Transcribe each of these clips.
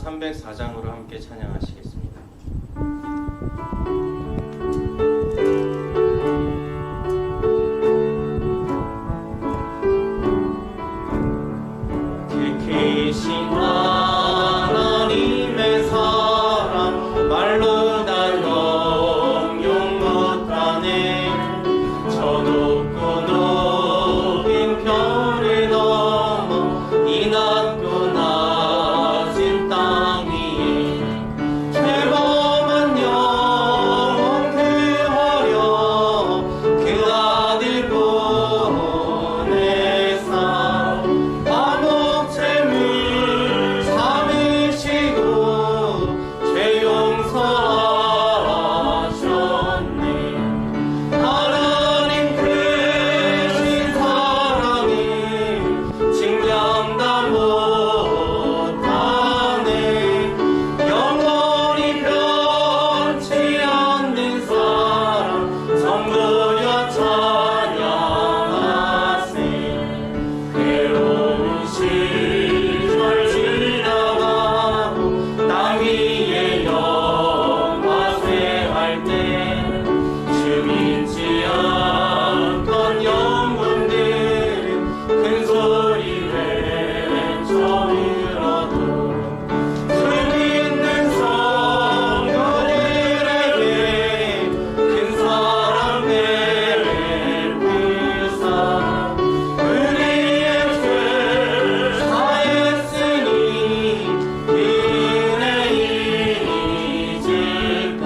304장으로 함께 찬양하시겠습니다. 지키신 하나님의 사랑 말로 다 형용 못하네. 저 높고 높은 별을 넘어 이 낮고 낮은 땅 위에 죄범한 영혼 구하려 그 아들 보내사 감옥 재물 삼으시고 죄 용서하셨네. 하나님 크신 사랑이 증명다 못하네. 영원히 변치 않는 사랑 성도여 찬양하세. 괴로운 시절 지나가고 땅 위에 영화쇠할 때 주 믿지 않던 영혼들은 큰 소리 외쳐 울어도 주 믿는 성도들에게 큰 사랑 베푸사 우리의 죄 사했으니 은혜 잊을까.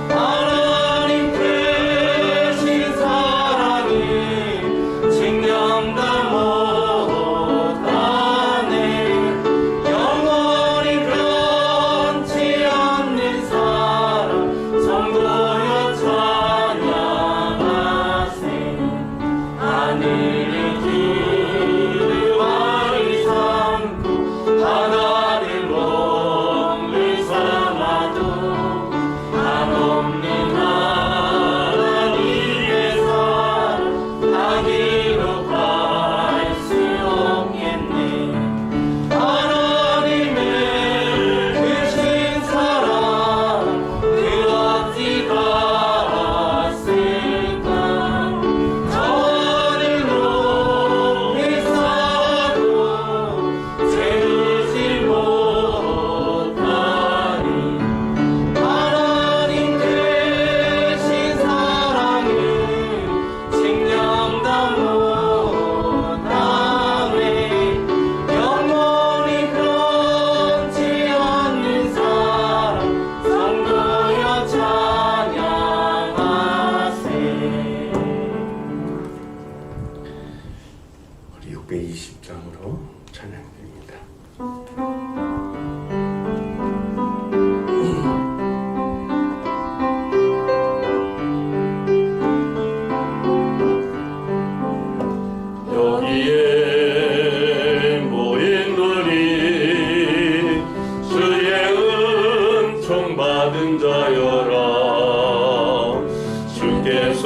하나님 크신 사랑을 증명다 못하네. 영원히 변치 않는 사랑 성도여 찬양하세. 하늘의 길을 많이 삼고 바다를 몸을 삼아도 한없는 하나님의 사랑 다 기록할 수 없겠네. 하나님의 크신 사랑 그 어찌 같을까. 저 하늘 높이 쌓아도 채우지 못하리. 하나님 크신 사랑을 증명다 못하네. 영원히 변치 않는 사랑 성도여 찬양하세. 우리 620장으로 찬양드립니다. 여기에 모인 우리 주의 은총 받은 자여라. 주께서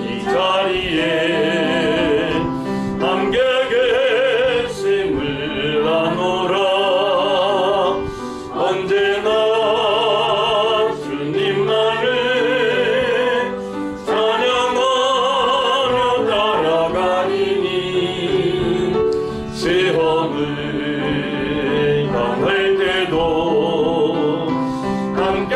이 자리에 함께 계심을 아노라. 언제나 주님만을 찬양하며 따라가리니 시험을 당할 때도 함께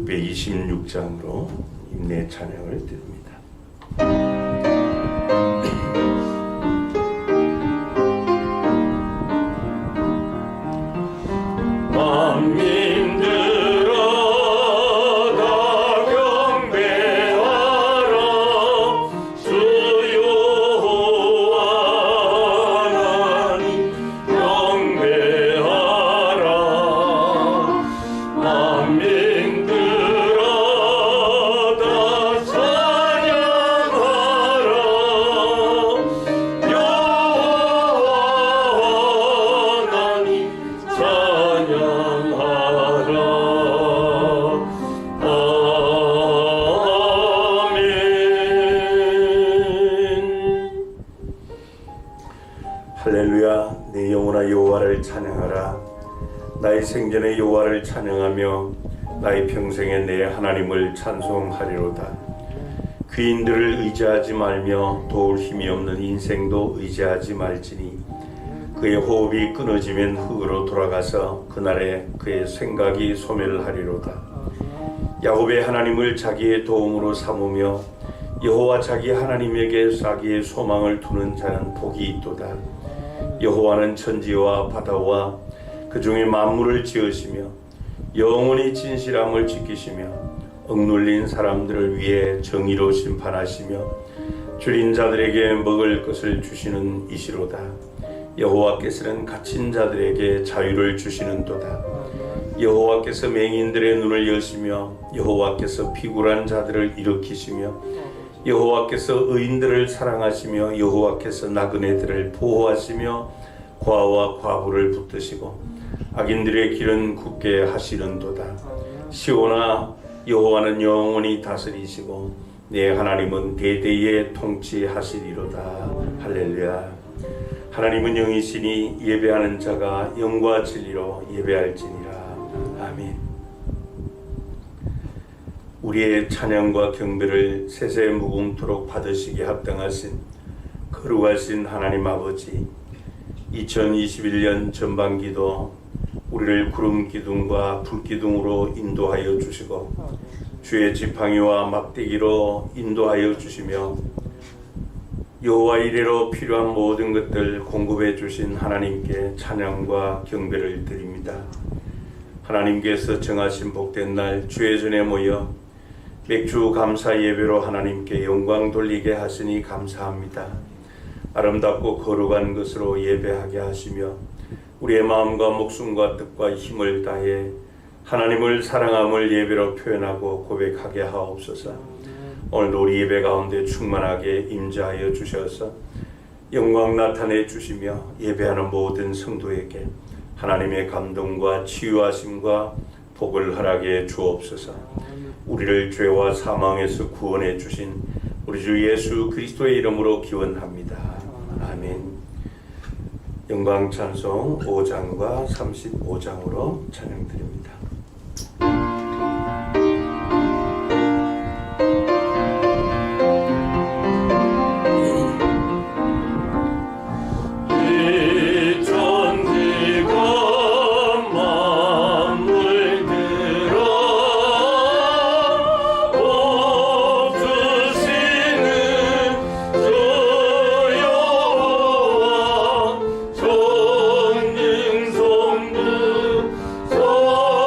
626장으로 임내 찬양을 드립니다. 만민들아 다 경배하라 주 여호와 하나님 경배하라 만민들아 다 찬양하라 여호와 하나님 찬양하라 아멘. 할렐루야. 내 영혼아 여호와를 찬양하라. 나의 생전에 여호와를 찬양하며 나의 평생에 내 하나님을 찬송하리로다. 귀인들을 의지하지 말며 도울 힘이 없는 인생도 의지하지 말지니 그의 호흡이 끊어지면 흙으로 돌아가서 그날에 그의 생각이 소멸하리로다. 야곱의 하나님을 자기의 도움으로 삼으며 여호와 자기 하나님에게 자기의 소망을 두는 자는 복이 있도다. 여호와는 천지와 바다와 그 중에 만물을 지으시며 영원히 진실함을 지키시며 억눌린 사람들을 위해 정의로 심판하시며 줄인 자들에게 먹을 것을 주시는 이시로다. 여호와께서는 갇힌 자들에게 자유를 주시는도다. 여호와께서 맹인들의 눈을 여시며 여호와께서 피굴한 자들을 일으키시며 여호와께서 의인들을 사랑하시며 여호와께서 나그네들을 보호하시며 과와 과부를 붙드시고 악인들의 길은 굳게 하시는도다. 시온아 여호와는 영원히 다스리시고 내 하나님은 대대에 통치하시리로다. 할렐루야. 하나님은 영이시니 예배하는 자가 영과 진리로 예배할지니라. 아멘. 우리의 찬양과 경배를 세세 무궁토록 받으시기에 합당하신 거룩하신 하나님 아버지, 2021년 전반기도 우리를 구름 기둥과 불 기둥으로 인도하여 주시고 주의 지팡이와 막대기로 인도하여 주시며 여호와 이래로 필요한 모든 것들 공급해 주신 하나님께 찬양과 경배를 드립니다. 하나님께서 정하신 복된 날 주의 전에 모여 맥주 감사 예배로 하나님께 영광 돌리게 하시니 감사합니다. 아름답고 거룩한 것으로 예배하게 하시며 우리의 마음과 목숨과 뜻과 힘을 다해 하나님을 사랑함을 예배로 표현하고 고백하게 하옵소서. 오늘도 우리 예배 가운데 충만하게 임재하여 주셔서 영광 나타내 주시며 예배하는 모든 성도에게 하나님의 감동과 치유하심과 복을 허락해 주옵소서. 우리를 죄와 사망에서 구원해 주신 우리 주 예수 그리스도의 이름으로 기원합니다. 아멘. 영광 찬송 5장과 35장으로 찬양드립니다. 소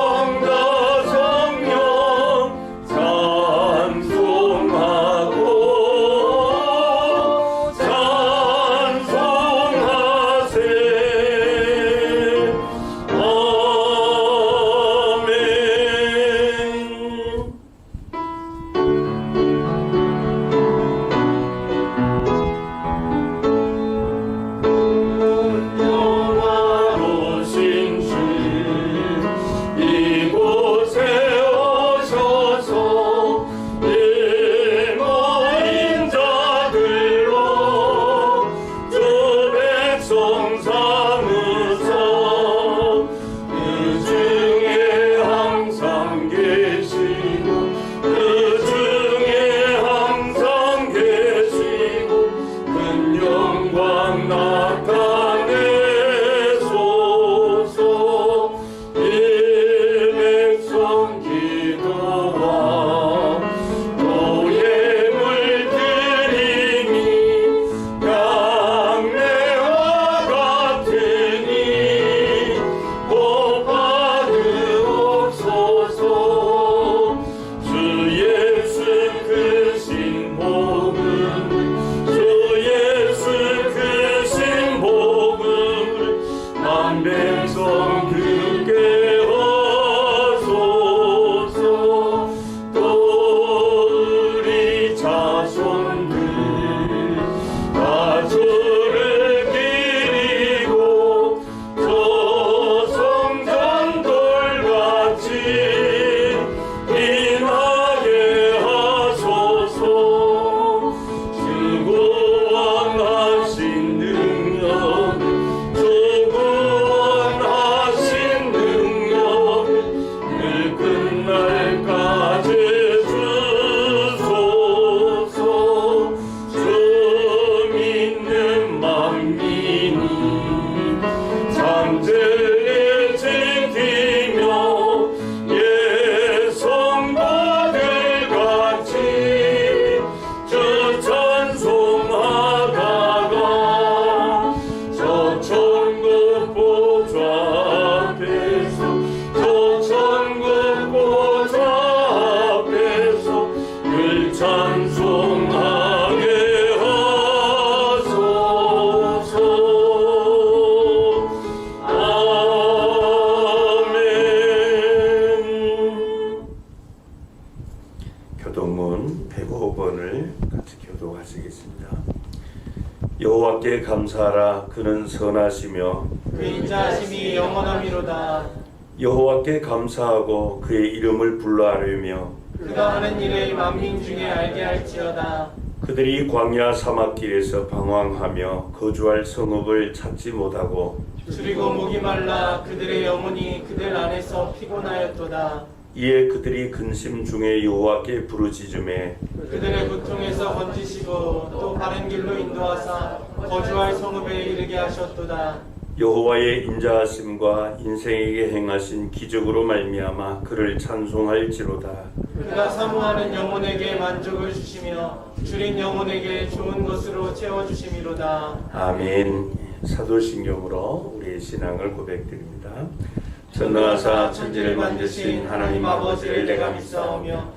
하시겠습니다. 여호와께 감사하라. 그는 선하시며 그 인자하심이 영원함이로다. 여호와께 감사하고 그의 이름을 불러하려며 그가 하는 일을 만민 중에 알게 할지어다. 그들이 광야 사막길에서 방황하며 거주할 성읍을 찾지 못하고 줄이고 목이 말라 그들의 영혼이 그들 안에서 피곤하였도다. 이에 그들이 근심 중에 여호와께 부르짖음에 그들의 고통에서 건지시고 또 바른 길로 인도하사 거주할 성읍에 이르게 하셨도다. 여호와의 인자하심과 인생에게 행하신 기적으로 말미암아 그를 찬송할지로다. 그가 사모하는 영혼에게 만족을 주시며 줄인 영혼에게 좋은 것으로 채워주심이로다. 아멘. 사도신경으로 우리의 신앙을 고백드립니다. 전능하사 천지를 만드신 하나님 아버지를 내가 믿사오며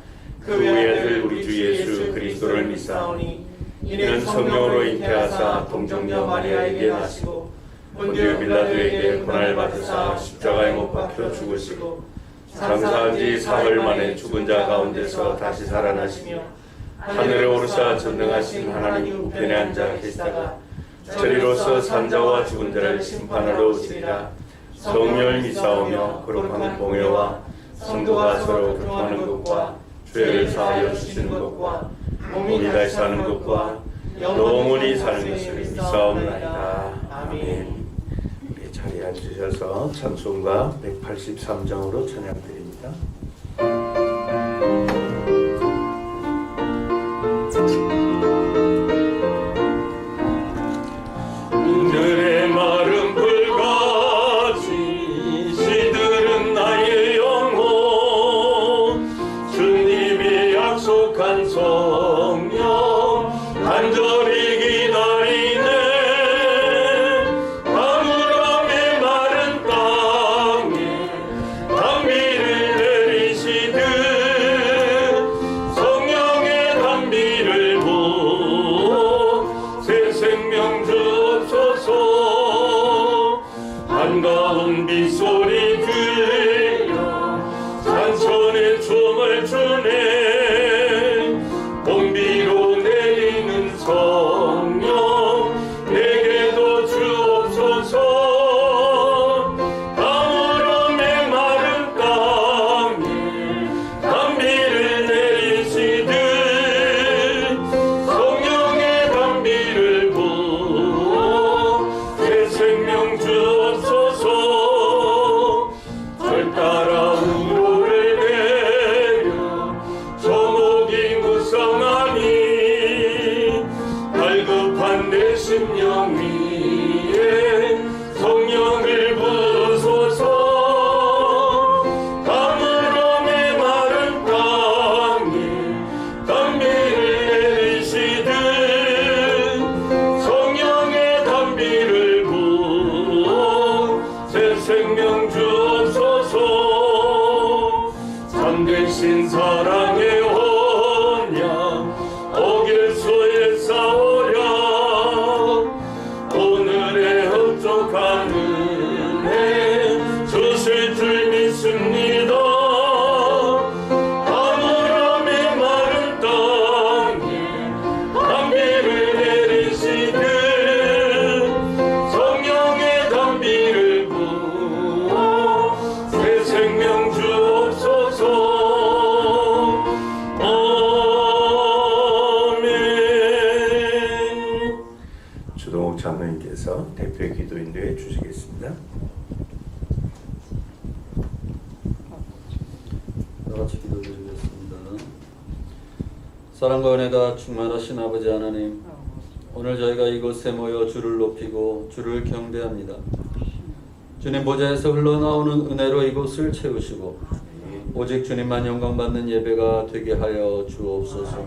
그 외아들 우리 주 예수 그리스도를 믿사오니 이는 성령으로 잉태하사 동정녀 마리아에게 나시고 본디오 빌라도에게 고난을 받으사 십자가에 못 박혀 죽으시고 장사한 지 사흘 만에 죽은 자 가운데서 다시 살아나시며 하늘에 오르사 전능하신 하나님 우편에 앉아 계시다가 저리로서 산자와 죽은 자를 심판하러 오시리라. 성령을 믿사오며 거룩한 공회와 성도가 서로 교통하는 것과 죄를 사하여 주시는 것과 몸이 다시 사는 것과 영원히 사는 것을 믿사옵나이다. 아멘. 우리 자리에 앉으셔서 찬송가 183장으로 찬양드립니다. 들의 마른 불같이 시들은 나의 영혼 주님이 약속한 성령 간절히 기다리네 가물함의 마른 땅에 단비를 내리시듯 성령의 단비를 부어 새 생명 주옵소서. 한가운 빗소리 들려 산천에 춤을 추네 공비로 내리는 성령 내게도 주옵소서. 가물음의 마른 땅에 단비를 내리시듯 성령의 단비를 부어 새 생명 주옵소서. 절 따라 우로를 내려 조목이 무성하니 갈급한 내 심령 위에 성령을 부소서. 가물음의 마른 땅에 단비를 내리시듯 성령의 단비를 부어 새 생명 주옵소서. 참되신 사랑의 언약 오길소에 쌓으랴 오늘의 흡족한 은혜 주실 줄 믿습니다. 가물음의 마른 땅에 단비를 내리시듯 성령의 단비를 부어 새 생명 주옵소서. 아멘. 주동욱 장로님께서 대표 기도인도해 주시겠습니다. 다같이 기도드리겠습니다. 사랑과 은혜가 충만하신 아버지 하나님, 오늘 저희가 이곳에 모여 주를 높이고 주를 경배합니다. 주님 보좌에서 흘러나오는 은혜로 이곳을 채우시고 오직 주님만 영광받는 예배가 되게 하여 주옵소서.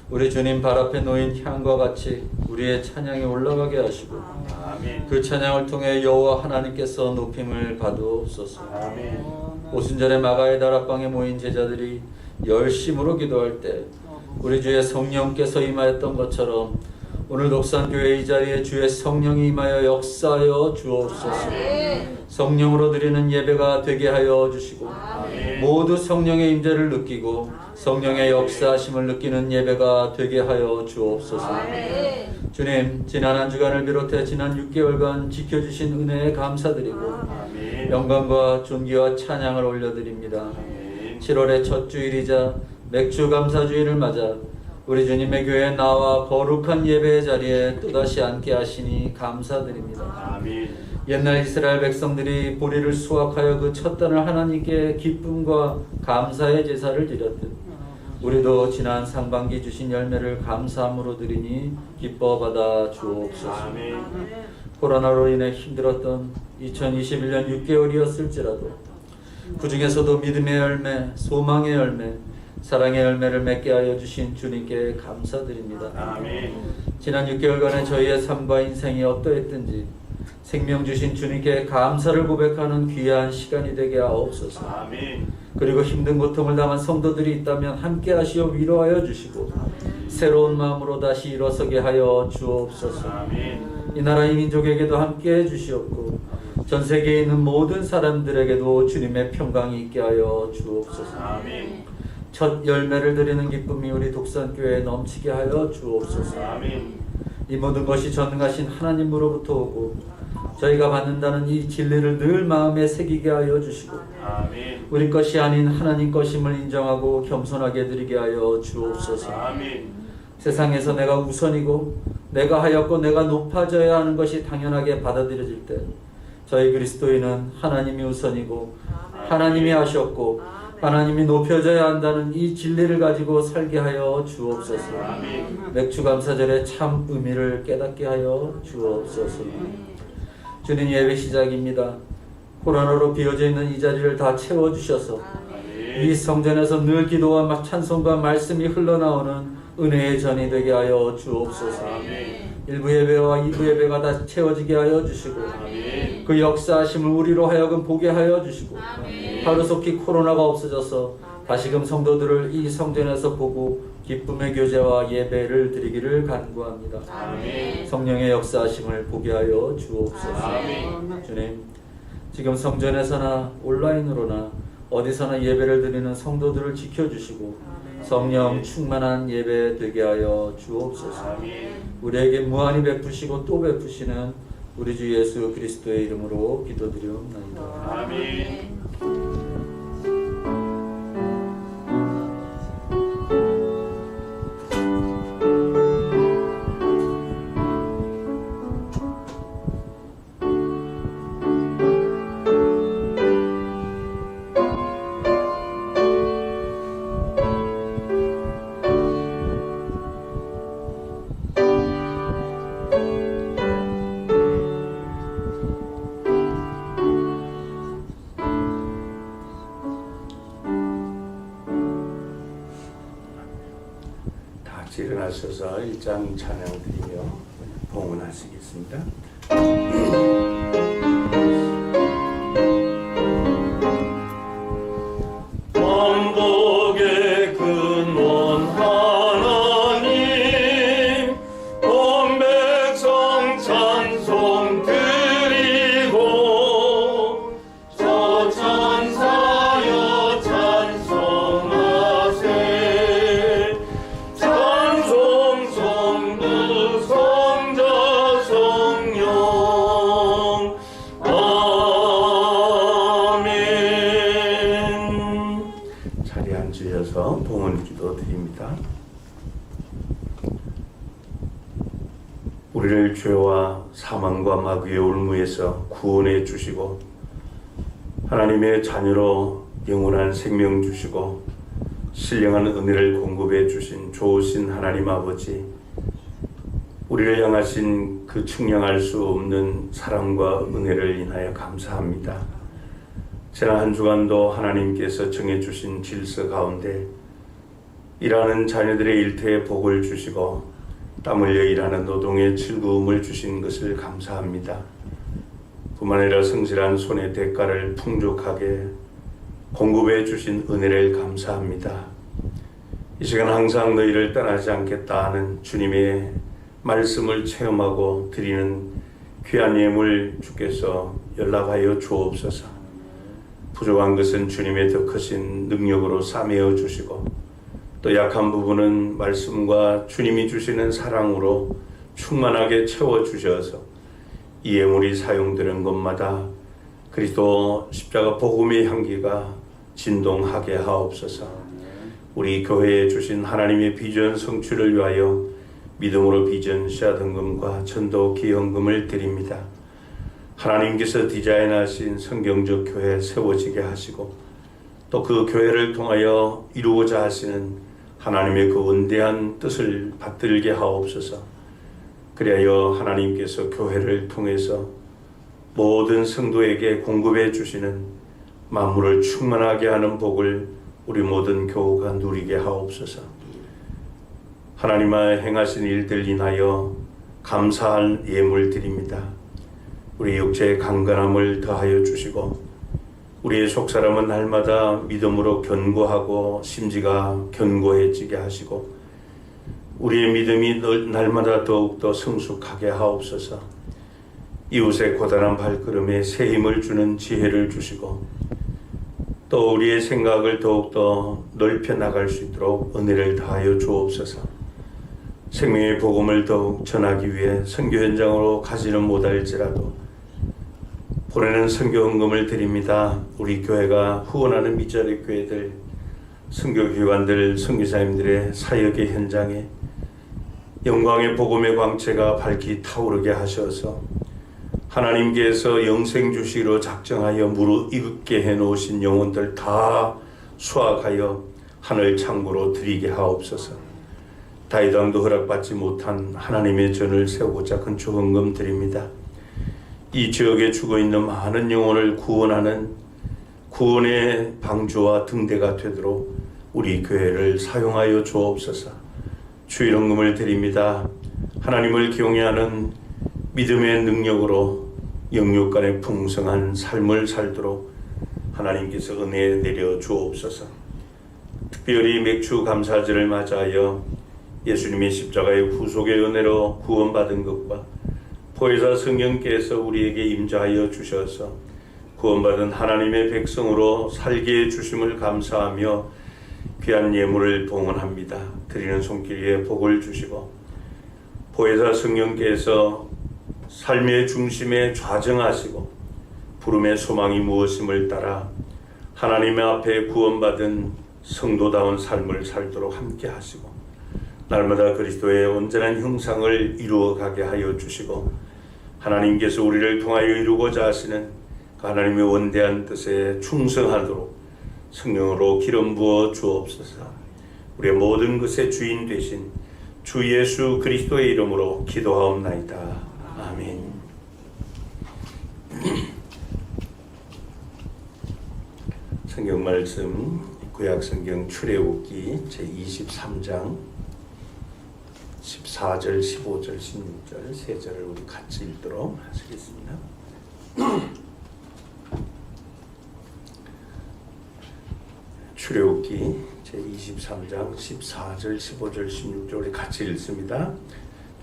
우리 주님 발 앞에 놓인 향과 같이 우리의 찬양이 올라가게 하시고 그 찬양을 통해 여호와 하나님께서 높임을 받으옵소서. 오순절에 마가의 다락방에 모인 제자들이 열심으로 기도할 때 우리 주의 성령께서 임하였던 것처럼 오늘 독산교회 이 자리에 주의 성령이 임하여 역사하여 주옵소서. 성령으로 드리는 예배가 되게 하여 주시고 모두 성령의 임재를 느끼고 성령의 역사하심을 느끼는 예배가 되게 하여 주옵소서. 주님, 지난 한 주간을 비롯해 지난 6개월간 지켜주신 은혜에 감사드리고 영광과 존귀와 찬양을 올려드립니다. 7월의 첫 주일이자 맥주 감사주일을 맞아 우리 주님의 교회에 나와 거룩한 예배의 자리에 또다시 앉게 하시니 감사드립니다. 옛날 이스라엘 백성들이 보리를 수확하여 그 첫 단을 하나님께 기쁨과 감사의 제사를 드렸듯 우리도 지난 상반기 주신 열매를 감사함으로 드리니 기뻐 받아 주옵소서. 코로나로 인해 힘들었던 2021년 6개월이었을지라도 그 중에서도 믿음의 열매, 소망의 열매, 사랑의 열매를 맺게 하여 주신 주님께 감사드립니다. 지난 6개월간의 저희의 삶과 인생이 어떠했든지 생명 주신 주님께 감사를 고백하는 귀한 시간이 되게 하옵소서. 그리고 힘든 고통을 당한 성도들이 있다면 함께 하시어 위로하여 주시고 새로운 마음으로 다시 일어서게 하여 주옵소서. 이 나라 이 민족에게도 함께 해 주시옵고 전 세계에 있는 모든 사람들에게도 주님의 평강이 있게 하여 주옵소서. 첫 열매를 드리는 기쁨이 우리 독산교회에 넘치게 하여 주옵소서. 이 모든 것이 전능하신 하나님으로부터 오고 저희가 받는다는 이 진리를 늘 마음에 새기게 하여 주시고 우리 것이 아닌 하나님 것임을 인정하고 겸손하게 드리게 하여 주옵소서. 세상에서 내가 우선이고 내가 하였고 내가 높아져야 하는 것이 당연하게 받아들여질 때 저희 그리스도인은 하나님이 우선이고 하나님이 하셨고 하나님이 높여져야 한다는 이 진리를 가지고 살게 하여 주옵소서. 맥주 감사절의 참 의미를 깨닫게 하여 주옵소서. 주님, 예배 시작입니다. 코로나로 비어져 있는 이 자리를 다 채워주셔서 이 성전에서 늘 기도와 찬송과 말씀이 흘러나오는 은혜의 전이 되게 하여 주옵소서. 1부 예배와 2부 예배가 다 채워지게 하여 주시고 그 역사하심을 우리로 하여금 보게 하여 주시고 하루속히 코로나가 없어져서 다시금 성도들을 이 성전에서 보고 기쁨의 교제와 예배를 드리기를 간구합니다. 성령의 역사하심을 보게 하여 주옵소서. 주님, 지금 성전에서나 온라인으로나 어디서나 예배를 드리는 성도들을 지켜주시고 성령 충만한 예배 되게 하여 주옵소서. 우리에게 무한히 베푸시고 또 베푸시는 우리 주 예수 그리스도의 이름으로 기도드리옵나이다. 아멘. 일어나셔서 일장 찬양 드리며 봉헌하시겠습니다. 만복의 근원 하나님 온 백성 찬송 드리고 저 천사여 찬송하세 찬송 성부 성자 성령 아멘. 자리에 앉으셔서 봉헌 기도 드립니다. 우리를 죄와 사망과 마귀의 올무에서 구원해 주시고 하나님의 자녀로 영원한 생명 주시고 신령한 은혜를 공급해 주신 좋으신 하나님 아버지, 우리를 향하신 그 측량할 수 없는 사랑과 은혜를 인하여 감사합니다. 지난 한 주간도 하나님께서 정해주신 질서 가운데 일하는 자녀들의 일터에 복을 주시고 땀 흘려 일하는 노동에 즐거움을 주신 것을 감사합니다. 뿐만 아니라 성실한 손의 대가를 풍족하게 공급해 주신 은혜를 감사합니다. 이 시간 항상 너희를 떠나지 않겠다 하는 주님의 말씀을 체험하고 드리는 귀한 예물 주께서 연락하여 주옵소서. 부족한 것은 주님의 더 크신 능력으로 싸매어 주시고 또 약한 부분은 말씀과 주님이 주시는 사랑으로 충만하게 채워주셔서 이 예물이 사용되는 곳마다 그리스도 십자가 복음의 향기가 진동하게 하옵소서. 우리 교회에 주신 하나님의 비전 성취를 위하여 믿음으로 비전 씨앗 헌금과 전도 기여헌금을 드립니다. 하나님께서 디자인하신 성경적 교회 세워지게 하시고 또 그 교회를 통하여 이루고자 하시는 하나님의 그 원대한 뜻을 받들게 하옵소서. 그리하여 하나님께서 교회를 통해서 모든 성도에게 공급해 주시는 만물을 충만하게 하는 복을 우리 모든 교우가 누리게 하옵소서. 하나님의 행하신 일들 인하여 감사할 예물 드립니다. 우리 육체의 강건함을 더하여 주시고 우리의 속사람은 날마다 믿음으로 견고하고 심지가 견고해지게 하시고 우리의 믿음이 날마다 더욱더 성숙하게 하옵소서. 이웃의 고단한 발걸음에 새 힘을 주는 지혜를 주시고 또 우리의 생각을 더욱더 넓혀 나갈 수 있도록 은혜를 다하여 주옵소서. 생명의 복음을 더욱 전하기 위해 선교 현장으로 가지는 못할지라도 보내는 선교 헌금을 드립니다. 우리 교회가 후원하는 미자리 교회들, 선교기관들, 선교사님들의 사역의 현장에 영광의 복음의 광채가 밝히 타오르게 하셔서 하나님께서 영생 주시기로 작정하여 무르익게 해놓으신 영혼들 다 수확하여 하늘 창고로 드리게 하옵소서. 다윗왕도 허락받지 못한 하나님의 전을 세우고자 건축 헌금 드립니다. 이 지역에 죽어있는 많은 영혼을 구원하는 구원의 방주와 등대가 되도록 우리 교회를 사용하여 주옵소서. 주일헌금을 드립니다. 하나님을 경외하는 믿음의 능력으로 영육간의 풍성한 삶을 살도록 하나님께서 은혜 내려 주옵소서. 특별히 맥주 감사절을 맞이하여 예수님의 십자가의 후속의 은혜로 구원받은 것과 보혜사 성령께서 우리에게 임자하여 주셔서 구원받은 하나님의 백성으로 살게 해주심을 감사하며 귀한 예물을 봉헌합니다. 드리는 손길 위에 복을 주시고 보혜사 성령께서 삶의 중심에 좌정하시고 부름의 소망이 무엇임을 따라 하나님의 앞에 구원받은 성도다운 삶을 살도록 함께 하시고 날마다 그리스도의 온전한 형상을 이루어가게 하여 주시고 하나님께서 우리를 통하여 이루고자 하시는 하나님의 원대한 뜻에 충성하도록 성령으로 기름 부어 주옵소서. 우리의 모든 것의 주인 되신 주 예수 그리스도의 이름으로 기도하옵나이다. 아멘. 성경 말씀 구약성경 출애굽기 제23장 14절, 15절, 16절 세 절을 우리 같이 읽도록 하시겠습니다. 출애굽기 제23장 14절, 15절, 16절 우리 같이 읽습니다.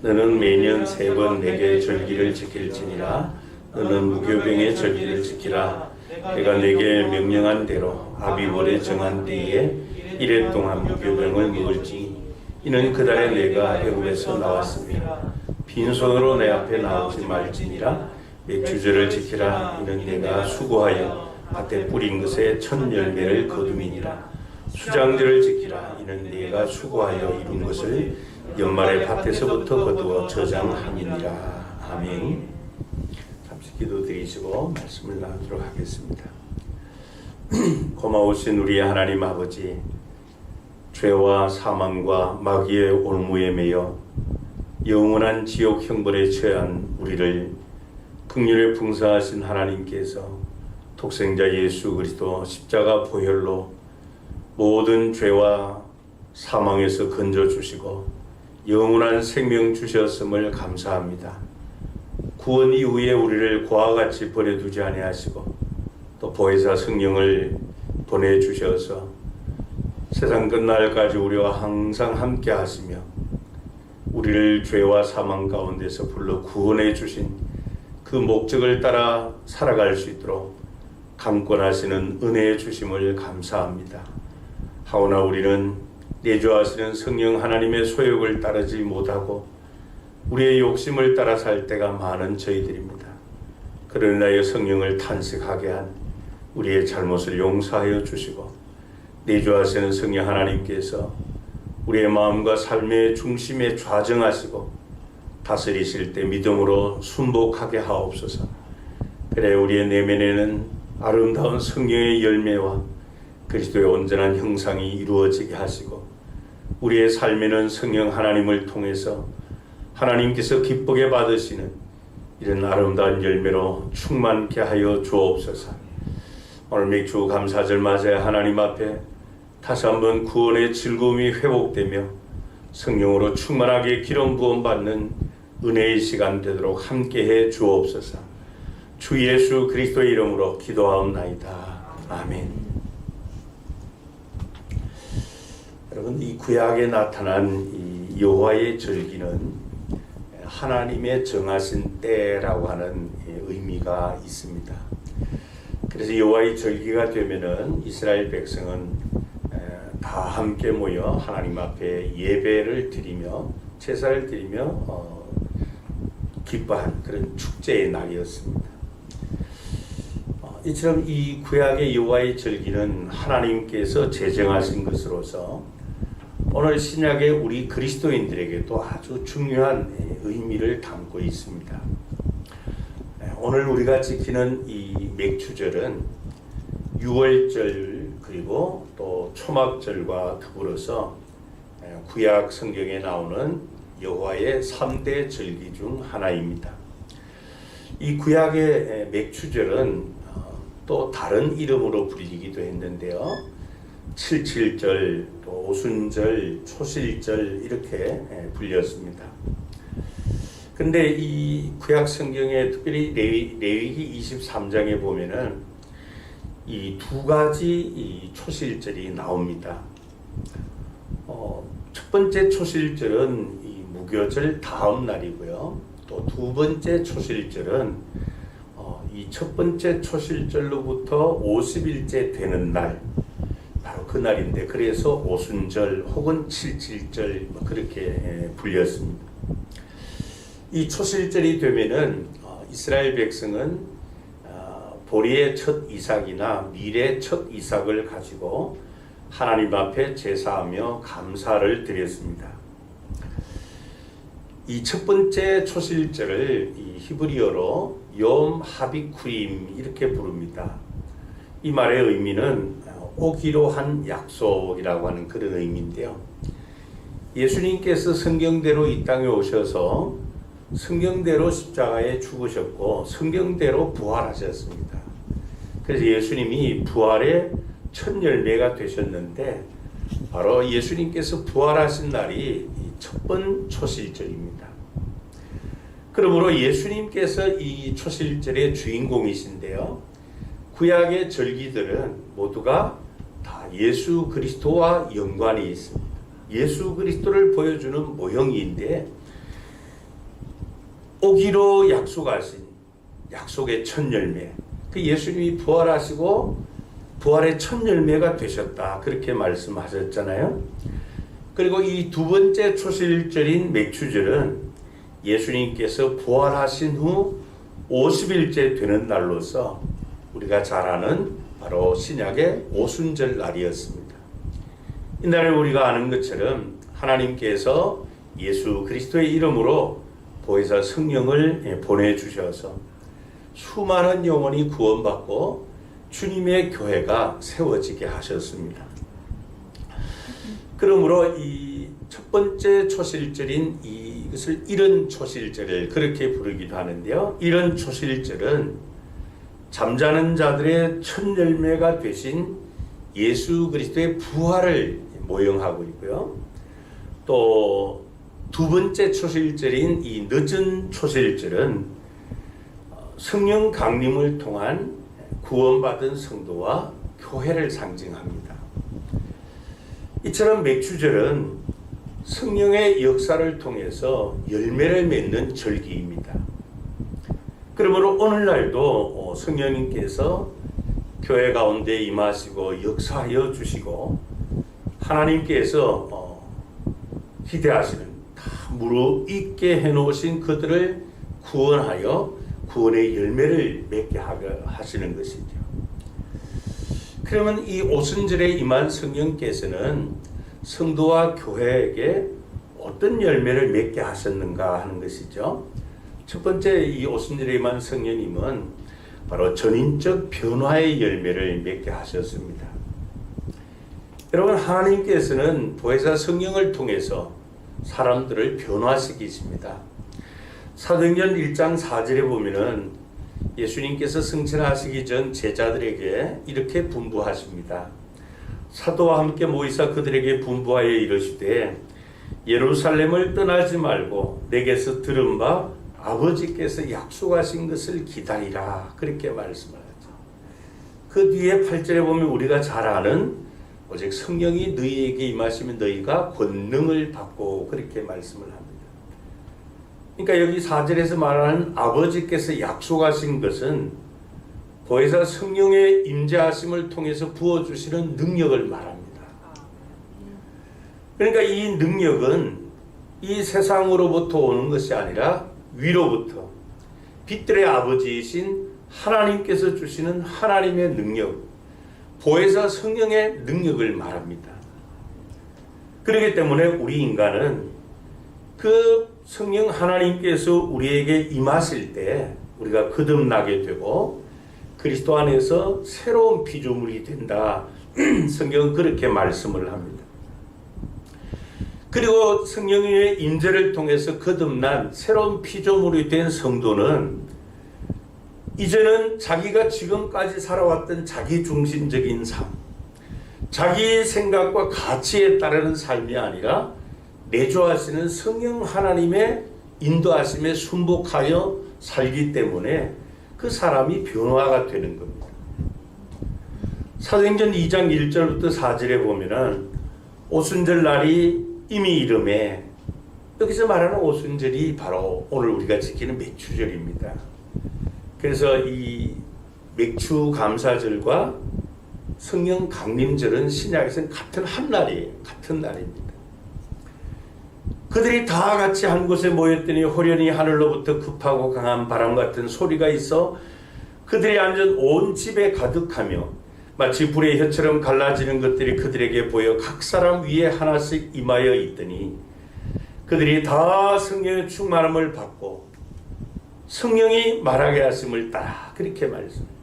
너는 매년 3번 내게 절기를 지킬지니라. 너는 무교병의 절기를 지키라. 내가 내게 명령한 대로 아비월에 정한 때에 1회 동안 무교병을 먹을지 이는 그달에 내가 애굽에서 나왔으며 빈손으로 내 앞에 나오지 말지니라. 맥주절을 지키라. 이는 내가 수고하여 밭에 뿌린 것에 첫 열매를 거둠이니라. 수장절을 지키라. 이는 내가 수고하여 이룬 것을 연말에 밭에서부터 거두어 저장함이니라. 아멘. 잠시 기도드리시고 말씀을 나누도록 하겠습니다. 고마우신 우리 하나님 아버지, 죄와 사망과 마귀의 올무에 매여 영원한 지옥 형벌에 처한 우리를 긍휼에 풍성하신 하나님께서 독생자 예수 그리스도 십자가 보혈로 모든 죄와 사망에서 건져주시고 영원한 생명 주셨음을 감사합니다. 구원 이후에 우리를 고와 같이 버려두지 아니하시고 또 보혜사 성령을 보내주셔서 세상 끝날까지 우리와 항상 함께 하시며 우리를 죄와 사망 가운데서 불러 구원해 주신 그 목적을 따라 살아갈 수 있도록 강권하시는 은혜의 주심을 감사합니다. 하오나 우리는 내주하시는 성령 하나님의 소욕을 따르지 못하고 우리의 욕심을 따라 살 때가 많은 저희들입니다. 그러나여 성령을 탄식하게 한 우리의 잘못을 용서하여 주시고 내주하시는 성령 하나님께서 우리의 마음과 삶의 중심에 좌정하시고 다스리실 때 믿음으로 순복하게 하옵소서. 그래 우리의 내면에는 아름다운 성령의 열매와 그리스도의 온전한 형상이 이루어지게 하시고 우리의 삶에는 성령 하나님을 통해서 하나님께서 기쁘게 받으시는 이런 아름다운 열매로 충만케 하여 주옵소서. 오늘 맥주 감사절 맞아 하나님 앞에 다시 한번 구원의 즐거움이 회복되며 성령으로 충만하게 기름 부음 받는 은혜의 시간 되도록 함께해 주옵소서. 주 예수 그리스도의 이름으로 기도하옵나이다. 아멘. 여러분, 이 구약에 나타난 이 여호와의 절기는 하나님의 정하신 때라고 하는 의미가 있습니다. 그래서 여호와의 절기가 되면은 이스라엘 백성은 다 함께 모여 하나님 앞에 예배를 드리며 제사를 드리며 기뻐한 그런 축제의 날이었습니다. 이처럼 이 구약의 여호와의 절기는 하나님께서 제정하신 것으로서 오늘 신약의 우리 그리스도인들에게도 아주 중요한 의미를 담고 있습니다. 오늘 우리가 지키는 이 맥주절은 유월절 그리고 또 초막절과 더불어서 구약 성경에 나오는 여호와의 3대 절기 중 하나입니다. 이 구약의 맥주절은 또 다른 이름으로 불리기도 했는데요. 칠칠절, 또 오순절, 초실절 이렇게 불렸습니다. 근데 이 구약 성경에 특별히 레위기 23장에 보면은 이 두 가지 이 초실절이 나옵니다. 첫 번째 초실절은 이 무교절 다음 날이고요. 또 두 번째 초실절은 이 첫 번째 초실절로부터 50일째 되는 날, 바로 그 날인데 그래서 오순절 혹은 칠칠절 그렇게 불렸습니다. 이 초실절이 되면은 이스라엘 백성은 보리의 첫 이삭이나 밀의 첫 이삭을 가지고 하나님 앞에 제사하며 감사를 드렸습니다. 이 첫 번째 초실절을 이 히브리어로 욤 하비쿠림 이렇게 부릅니다. 이 말의 의미는 오기로 한 약속이라고 하는 그런 의미인데요. 예수님께서 성경대로 이 땅에 오셔서 성경대로 십자가에 죽으셨고 성경대로 부활하셨습니다. 그래서 예수님이 부활의 첫 열매가 되셨는데 바로 예수님께서 부활하신 날이 첫 번 초실절입니다. 그러므로 예수님께서 이 초실절의 주인공이신데요. 구약의 절기들은 모두가 다 예수 그리스도와 연관이 있습니다. 예수 그리스도를 보여주는 모형인데 오기로 약속하신 약속의 첫 열매, 그 예수님이 부활하시고 부활의 첫 열매가 되셨다 그렇게 말씀하셨잖아요. 그리고 이 두 번째 초실절인 맥주절은 예수님께서 부활하신 후 50일째 되는 날로서 우리가 잘 아는 바로 신약의 오순절 날이었습니다. 이날에 우리가 아는 것처럼 하나님께서 예수 그리스도의 이름으로 보혜사 성령을 보내주셔서 수많은 영혼이 구원받고 주님의 교회가 세워지게 하셨습니다. 그러므로 이 첫 번째 초실절인 이것을 이른 초실절을 그렇게 부르기도 하는데요. 이른 초실절은 잠자는 자들의 첫 열매가 되신 예수 그리스도의 부활을 모형하고 있고요. 또 두 번째 초실절인 이 늦은 초실절은 성령 강림을 통한 구원받은 성도와 교회를 상징합니다. 이처럼 맥주절은 성령의 역사를 통해서 열매를 맺는 절기입니다. 그러므로 오늘날도 성령님께서 교회 가운데 임하시고 역사하여 주시고 하나님께서 기대하시는 다 무르익게 해놓으신 그들을 구원하여 구원의 열매를 맺게 하시는 것이죠. 그러면 이 오순절에 임한 성령께서는 성도와 교회에게 어떤 열매를 맺게 하셨는가 하는 것이죠. 첫 번째, 이 오순절에 임한 성령님은 바로 전인적 변화의 열매를 맺게 하셨습니다. 여러분, 하나님께서는 보혜사 성령을 통해서 사람들을 변화시키십니다. 사도행전 1장 4절에 보면은 예수님께서 승천하시기 전 제자들에게 이렇게 분부하십니다. 사도와 함께 모이사 그들에게 분부하여 이르시되 예루살렘을 떠나지 말고 내게서 들은 바 아버지께서 약속하신 것을 기다리라, 그렇게 말씀을 하죠. 그 뒤에 8절에 보면 우리가 잘 아는 오직 성령이 너희에게 임하시면 너희가 권능을 받고, 그렇게 말씀을 합니다. 그러니까 여기 4절에서 말하는 아버지께서 약속하신 것은 보혜사 성령의 임재하심을 통해서 부어주시는 능력을 말합니다. 그러니까 이 능력은 이 세상으로부터 오는 것이 아니라 위로부터 빛들의 아버지이신 하나님께서 주시는 하나님의 능력, 보혜사 성령의 능력을 말합니다. 그렇기 때문에 우리 인간은 그 성령 하나님께서 우리에게 임하실 때 우리가 거듭나게 되고 그리스도 안에서 새로운 피조물이 된다. 성경은 그렇게 말씀을 합니다. 그리고 성령의 임재를 통해서 거듭난 새로운 피조물이 된 성도는 이제는 자기가 지금까지 살아왔던 자기 중심적인 삶, 자기 생각과 가치에 따르는 삶이 아니라 내주하시는 성령 하나님의 인도하심에 순복하여 살기 때문에 그 사람이 변화가 되는 겁니다. 사도행전 2장 1절부터 4절에 보면은 오순절 날이 이미 이름에, 여기서 말하는 오순절이 바로 오늘 우리가 지키는 맥추절입니다. 그래서 이 맥추 감사절과 성령 강림절은 신약에서는 같은 한 날이에요. 같은 날입니다. 그들이 다 같이 한 곳에 모였더니 호련히 하늘로부터 급하고 강한 바람 같은 소리가 있어 그들이 앉은 온 집에 가득하며 마치 불의 혀처럼 갈라지는 것들이 그들에게 보여 각 사람 위에 하나씩 임하여 있더니 그들이 다 성령의 충만함을 받고 성령이 말하게 하심을 따라, 그렇게 말씀합니다.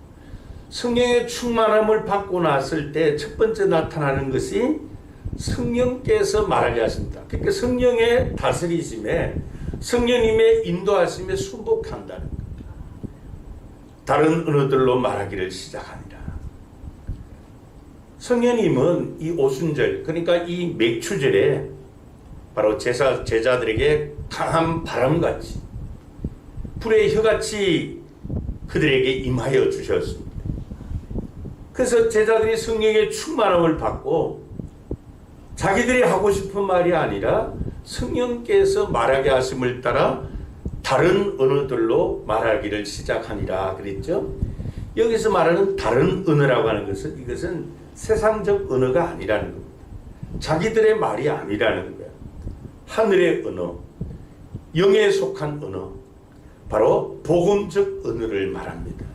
성령의 충만함을 받고 났을 때 첫 번째 나타나는 것이 성령께서 말하게 하십니다. 그러니까 성령의 다스리심에, 성령님의 인도하심에 순복한다는 겁니다. 다른 언어들로 말하기를 시작합니다. 성령님은 이 오순절, 그러니까 이 맥추절에 바로 제자들에게 강한 바람같이 불의 혀같이 그들에게 임하여 주셨습니다. 그래서 제자들이 성령의 충만함을 받고 자기들이 하고 싶은 말이 아니라 성령께서 말하게 하심을 따라 다른 언어들로 말하기를 시작하니라 그랬죠. 여기서 말하는 다른 언어라고 하는 것은 이것은 세상적 언어가 아니라는 겁니다. 자기들의 말이 아니라는 거예요. 하늘의 언어, 영에 속한 언어, 바로 복음적 언어를 말합니다.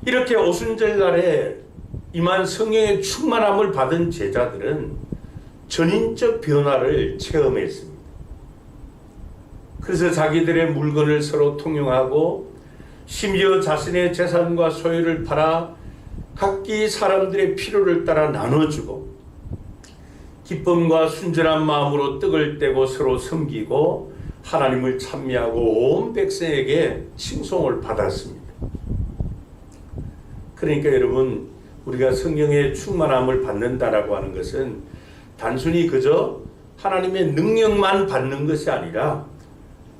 이렇게 오순절 날에 임한 성령의 충만함을 받은 제자들은 전인적 변화를 체험했습니다. 그래서 자기들의 물건을 서로 통용하고 심지어 자신의 재산과 소유를 팔아 각기 사람들의 필요를 따라 나눠주고 기쁨과 순전한 마음으로 떡을 떼고 서로 섬기고 하나님을 찬미하고 온 백성에게 칭송을 받았습니다. 그러니까 여러분, 우리가 성령의 충만함을 받는다라고 하는 것은 단순히 그저 하나님의 능력만 받는 것이 아니라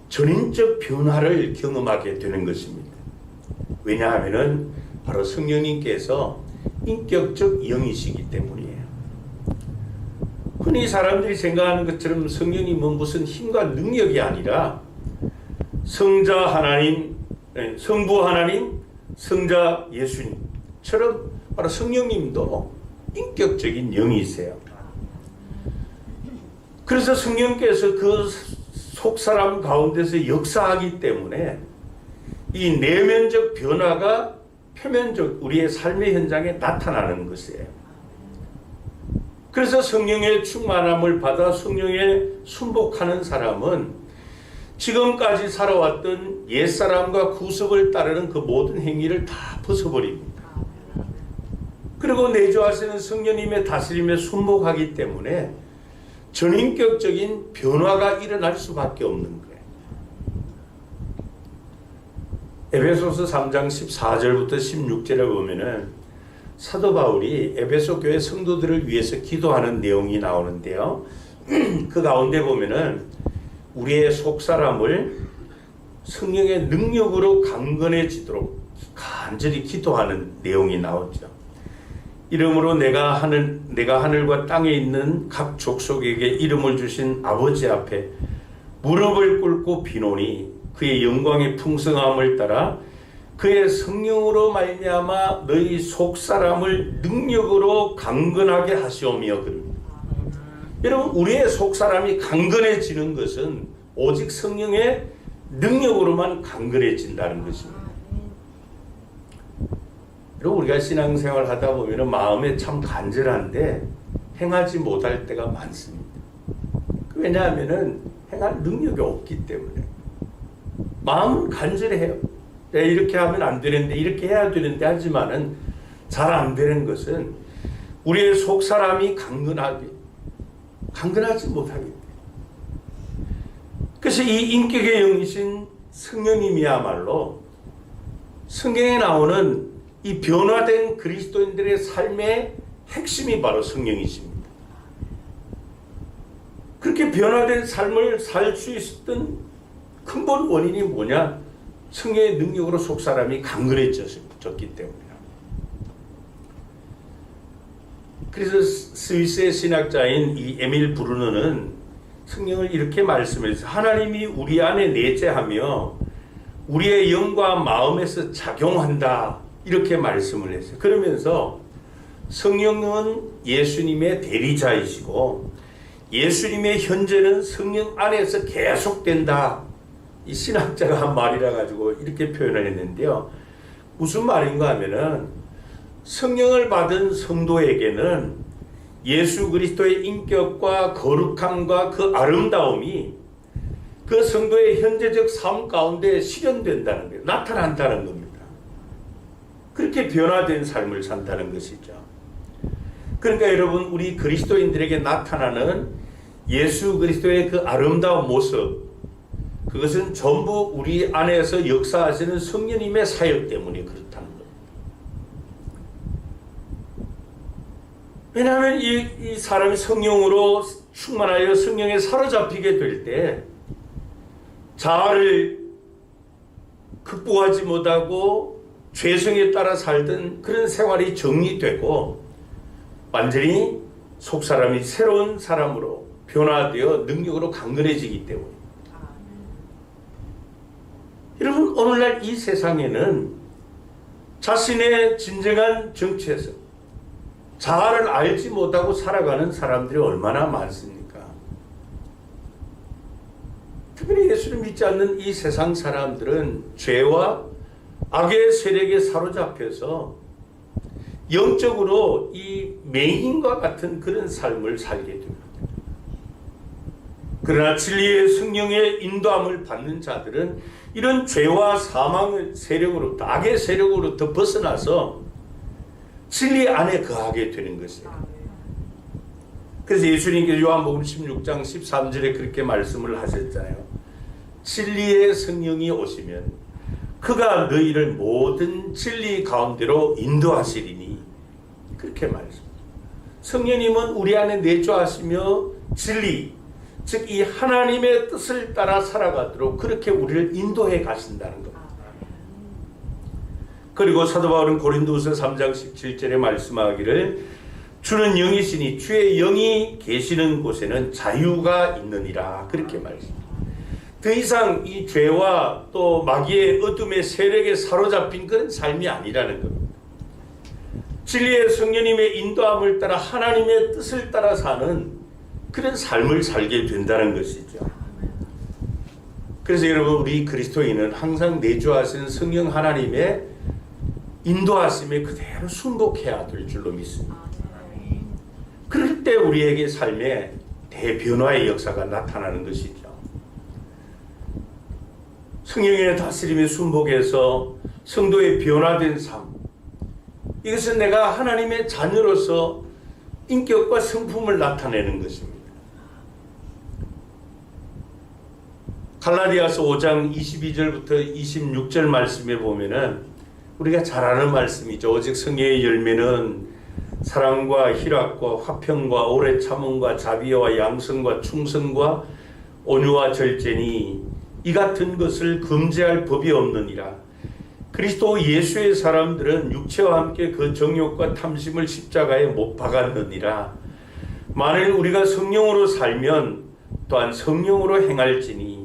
전인적 변화를 경험하게 되는 것입니다. 왜냐하면 바로 성령님께서 인격적 영이시기 때문이에요. 흔히 사람들이 생각하는 것처럼 성령님은 무슨 힘과 능력이 아니라 성자 하나님, 성부 하나님, 성자 예수님처럼 바로 성령님도 인격적인 영이세요. 그래서 성령께서 그 속사람 가운데서 역사하기 때문에 이 내면적 변화가 표면적 우리의 삶의 현장에 나타나는 것이에요. 그래서 성령의 충만함을 받아 성령에 순복하는 사람은 지금까지 살아왔던 옛사람과 구습을 따르는 그 모든 행위를 다 벗어버립니다. 그리고 내주하시는 성령님의 다스림에 순복하기 때문에 전인격적인 변화가 일어날 수밖에 없는 거예요. 에베소서 3장 14절부터 16절에 보면은 사도 바울이 에베소 교회 성도들을 위해서 기도하는 내용이 나오는데요. 그 가운데 보면은 우리의 속사람을 성령의 능력으로 강건해지도록 간절히 기도하는 내용이 나오죠. 이름으로 내가 하늘과 땅에 있는 각 족속에게 이름을 주신 아버지 앞에 무릎을 꿇고 비노니 그의 영광의 풍성함을 따라 그의 성령으로 말미암아 너희 속사람을 능력으로 강건하게 하시오며 그럽니다. 여러분, 우리의 속사람이 강건해지는 것은 오직 성령의 능력으로만 강건해진다는 것입니다. 그리고 우리가 신앙생활 하다 보면 마음에 참 간절한데 행하지 못할 때가 많습니다. 왜냐하면 행할 능력이 없기 때문에. 마음은 간절해요. 이렇게 하면 안 되는데 이렇게 해야 되는데 하지만은 잘 안 되는 것은 우리의 속사람이 강건하지 못하기 때문에. 그래서 이 인격의 영이신 성령님이야말로 성경에 나오는 이 변화된 그리스도인들의 삶의 핵심이 바로 성령이십니다. 그렇게 변화된 삶을 살 수 있었던 근본 원인이 뭐냐? 성령의 능력으로 속사람이 강건해졌기 때문이다. 그래서 스위스의 신학자인 이 에밀 브루너는 성령을 이렇게 말씀했어요. 하나님이 우리 안에 내재하며 우리의 영과 마음에서 작용한다. 이렇게 말씀을 했어요. 그러면서 성령은 예수님의 대리자이시고 예수님의 현재는 성령 안에서 계속된다. 이 신학자가 한 말이라 가지고 이렇게 표현을 했는데요. 무슨 말인가 하면은 성령을 받은 성도에게는 예수 그리스도의 인격과 거룩함과 그 아름다움이 그 성도의 현재적 삶 가운데 실현된다는 거예요. 나타난다는 겁니다. 그렇게 변화된 삶을 산다는 것이죠. 그러니까 여러분, 우리 그리스도인들에게 나타나는 예수 그리스도의 그 아름다운 모습, 그것은 전부 우리 안에서 역사하시는 성령님의 사역 때문에 그렇다는 겁니다. 왜냐하면 이 사람이 성령으로 충만하여 성령에 사로잡히게 될 때 자아를 극복하지 못하고 죄성에 따라 살던 그런 생활이 정리되고 완전히 속사람이 새로운 사람으로 변화되어 능력으로 강건해지기 때문입니다. 여러분, 오늘날 이 세상에는 자신의 진정한 정체성, 자아를 알지 못하고 살아가는 사람들이 얼마나 많습니까? 특별히 예수를 믿지 않는 이 세상 사람들은 죄와 악의 세력에 사로잡혀서 영적으로 이 맹인과 같은 그런 삶을 살게 됩니다. 그러나 진리의 성령의 인도함을 받는 자들은 이런 죄와 사망의 세력으로부터, 악의 세력으로부터 벗어나서 진리 안에 거하게 되는 것이에요. 그래서 예수님께서 요한복음 16장 13절에 그렇게 말씀을 하셨잖아요. 진리의 성령이 오시면 그가 너희를 모든 진리 가운데로 인도하시리니, 그렇게 말했습니다. 성령님은 우리 안에 내주하시며 진리, 즉 이 하나님의 뜻을 따라 살아가도록 그렇게 우리를 인도해 가신다는 겁니다. 그리고 사도 바울은 고린도후서 3장 17절에 말씀하기를 주는 영이시니 주의 영이 계시는 곳에는 자유가 있느니라. 그렇게 말씀합니다. 더 이상 이 죄와 또 마귀의 어둠의 세력에 사로잡힌 그런 삶이 아니라는 겁니다. 진리의 성령님의 인도함을 따라 하나님의 뜻을 따라 사는 그런 삶을 살게 된다는 것이죠. 그래서 여러분, 우리 그리스도인은 항상 내주하신 성령 하나님의 인도하심에 그대로 순복해야 될 줄로 믿습니다. 그럴 때 우리에게 삶에 대변화의 역사가 나타나는 것이죠. 성령의 다스림에 순복해서 성도의 변화된 삶, 이것은 내가 하나님의 자녀로서 인격과 성품을 나타내는 것입니다. 갈라디아서 5장 22절부터 26절 말씀에 보면은 우리가 잘 아는 말씀이죠. 오직 성령의 열매는 사랑과 희락과 화평과 오래 참음과 자비와 양성과 충성과 온유와 절제니 이 같은 것을 금지할 법이 없느니라. 그리스도 예수의 사람들은 육체와 함께 그 정욕과 탐심을 십자가에 못 박았느니라. 만일 우리가 성령으로 살면 또한 성령으로 행할지니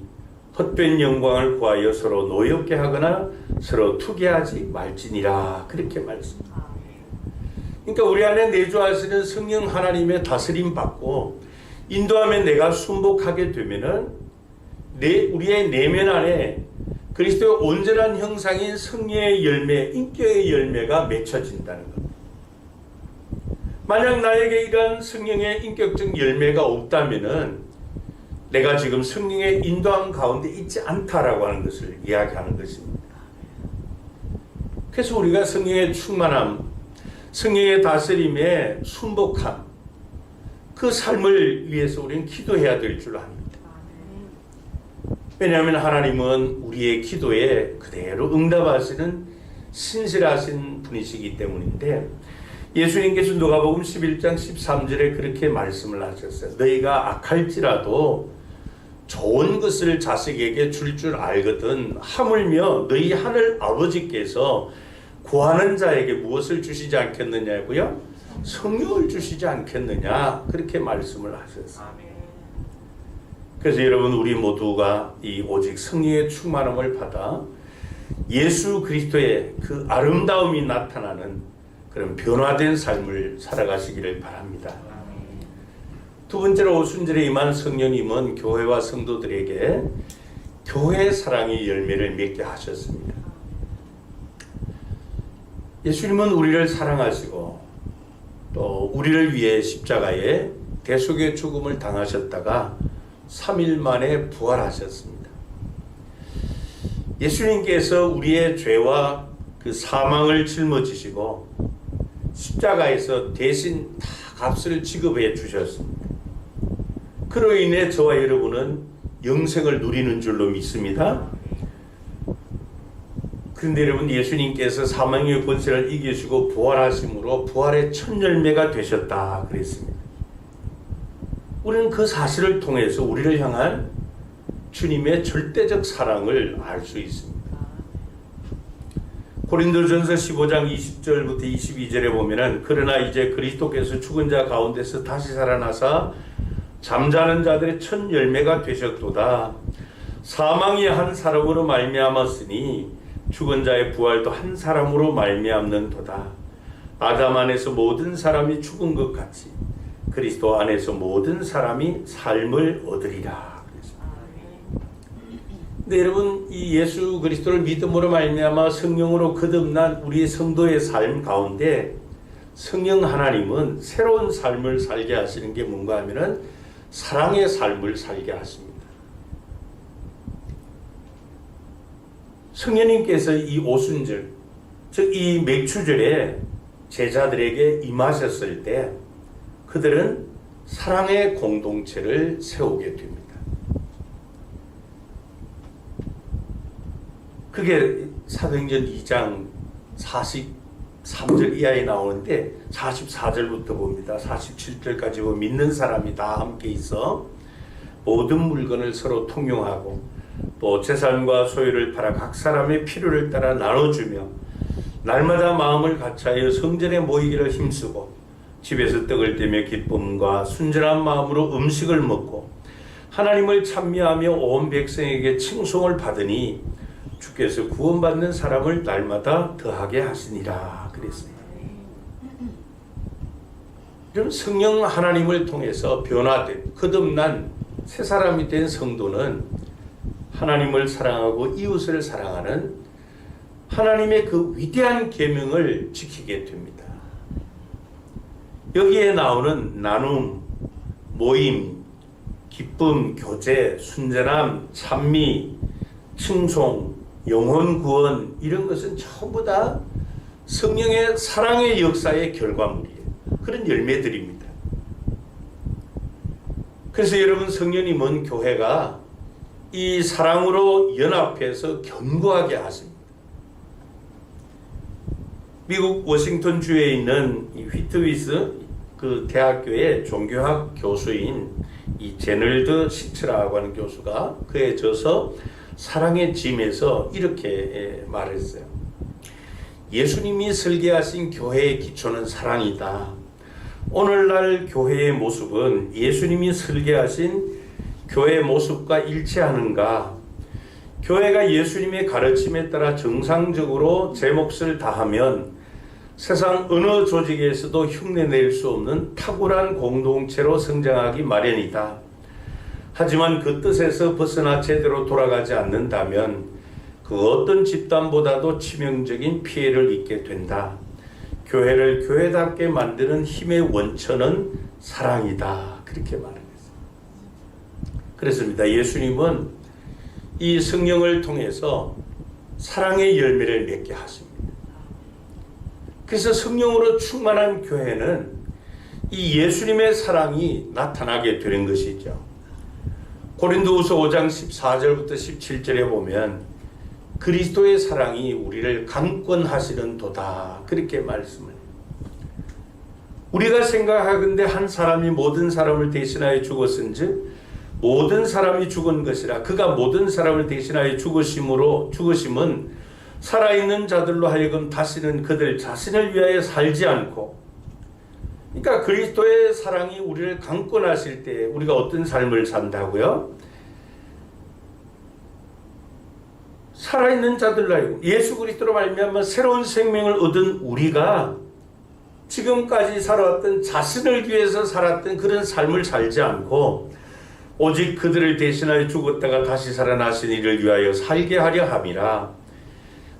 헛된 영광을 구하여 서로 노엽게 하거나 서로 투기하지 말지니라. 그렇게 말씀합니다. 그러니까 우리 안에 내주하시는 성령 하나님의 다스림 받고 인도하면 내가 순복하게 되면은 우리의 내면 안에 그리스도의 온전한 형상인 성령의 열매, 인격의 열매가 맺혀진다는 겁니다. 만약 나에게 이러한 성령의 인격적 열매가 없다면은 내가 지금 성령의 인도함 가운데 있지 않다라고 하는 것을 이야기하는 것입니다. 그래서 우리가 성령의 충만함, 성령의 다스림에 순복함, 그 삶을 위해서 우리는 기도해야 될 줄 압니다. 왜냐하면 하나님은 우리의 기도에 그대로 응답하시는 신실하신 분이시기 때문인데, 예수님께서 누가복음 11장 13절에 그렇게 말씀을 하셨어요. 너희가 악할지라도 좋은 것을 자식에게 줄 알거든 하물며 너희 하늘 아버지께서 구하는 자에게 무엇을 주시지 않겠느냐고요? 성령을 주시지 않겠느냐, 그렇게 말씀을 하셨어요. 그래서 여러분, 우리 모두가 이 오직 성령의 충만함을 받아 예수 그리스도의 그 아름다움이 나타나는 그런 변화된 삶을 살아가시기를 바랍니다. 두 번째로 오순절에 임한 성령님은 교회와 성도들에게 교회의 사랑의 열매를 맺게 하셨습니다. 예수님은 우리를 사랑하시고 또 우리를 위해 십자가에 대속의 죽음을 당하셨다가 3일 만에 부활하셨습니다. 예수님께서 우리의 죄와 그 사망을 짊어지시고 십자가에서 대신 다 값을 지급해 주셨습니다. 그로 인해 저와 여러분은 영생을 누리는 줄로 믿습니다. 그런데 여러분, 예수님께서 사망의 권세를 이기시고 부활하심으로 부활의 첫 열매가 되셨다 그랬습니다. 우리는 그 사실을 통해서 우리를 향한 주님의 절대적 사랑을 알 수 있습니다. 고린도전서 15장 20절부터 22절에 보면은 그러나 이제 그리스도께서 죽은 자 가운데서 다시 살아나사 잠자는 자들의 첫 열매가 되셨도다. 사망이 한 사람으로 말미암았으니 죽은 자의 부활도 한 사람으로 말미암는도다. 아담 안에서 모든 사람이 죽은 것 같이 그리스도 안에서 모든 사람이 삶을 얻으리라. 근데 여러분, 이 예수 그리스도를 믿음으로 말미암아 성령으로 거듭난 우리의 성도의 삶 가운데 성령 하나님은 새로운 삶을 살게 하시는 게 뭔가 하면은 사랑의 삶을 살게 하십니다. 성령님께서 이 오순절, 즉 이 맥추절에 제자들에게 임하셨을 때 그들은 사랑의 공동체를 세우게 됩니다. 그게 사도행전 2장 43절 이하에 나오는데 44절부터 봅니다. 47절까지 보면 믿는 사람이 다 함께 있어 모든 물건을 서로 통용하고 또 재산과 소유를 팔아 각 사람의 필요를 따라 나눠주며 날마다 마음을 같이하여 성전에 모이기를 힘쓰고 집에서 떡을 떼며 기쁨과 순전한 마음으로 음식을 먹고 하나님을 찬미하며 온 백성에게 칭송을 받으니 주께서 구원받는 사람을 날마다 더하게 하시니라 그랬습니다. 그럼 성령 하나님을 통해서 변화된 거듭난 새 사람이 된 성도는 하나님을 사랑하고 이웃을 사랑하는 하나님의 그 위대한 계명을 지키게 됩니다. 여기에 나오는 나눔, 모임, 기쁨, 교제, 순전함, 찬미, 칭송, 영혼 구원 이런 것은 전부 다 성령의 사랑의 역사의 결과물이에요. 그런 열매들입니다. 그래서 여러분 성령님은 교회가 이 사랑으로 연합해서 견고하게 하십니다. 미국 워싱턴 주에 있는 이 휘트위스 그 대학교의 종교학 교수인 이 제널드 시츠라고 하는 교수가 그에 져서 사랑의 짐에서 이렇게 말했어요. 예수님이 설계하신 교회의 기초는 사랑이다. 오늘날 교회의 모습은 예수님이 설계하신 교회의 모습과 일치하는가? 교회가 예수님의 가르침에 따라 정상적으로 제 몫을 다하면 세상 어느 조직에서도 흉내낼 수 없는 탁월한 공동체로 성장하기 마련이다. 하지만 그 뜻에서 벗어나 제대로 돌아가지 않는다면 그 어떤 집단보다도 치명적인 피해를 입게 된다. 교회를 교회답게 만드는 힘의 원천은 사랑이다. 그렇게 말했습니다. 그렇습니다. 예수님은 이 성령을 통해서 사랑의 열매를 맺게 하십니다. 그래서 성령으로 충만한 교회는 이 예수님의 사랑이 나타나게 되는 것이죠. 고린도후서 5장 14절부터 17절에 보면 그리스도의 사랑이 우리를 강권하시는 도다 그렇게 말씀을 해요. 우리가 생각하건대 한 사람이 모든 사람을 대신하여 죽었은즉 모든 사람이 죽은 것이라. 그가 모든 사람을 대신하여 죽으심은 살아있는 자들로 하여금 다시는 그들 자신을 위하여 살지 않고, 그러니까 그리스도의 사랑이 우리를 강권하실 때 우리가 어떤 삶을 산다고요? 살아있는 자들로 하여금 예수 그리스도로 말미암아 새로운 생명을 얻은 우리가 지금까지 살아왔던 자신을 위해서 살았던 그런 삶을 살지 않고 오직 그들을 대신하여 죽었다가 다시 살아나신 이를 위하여 살게 하려 함이라.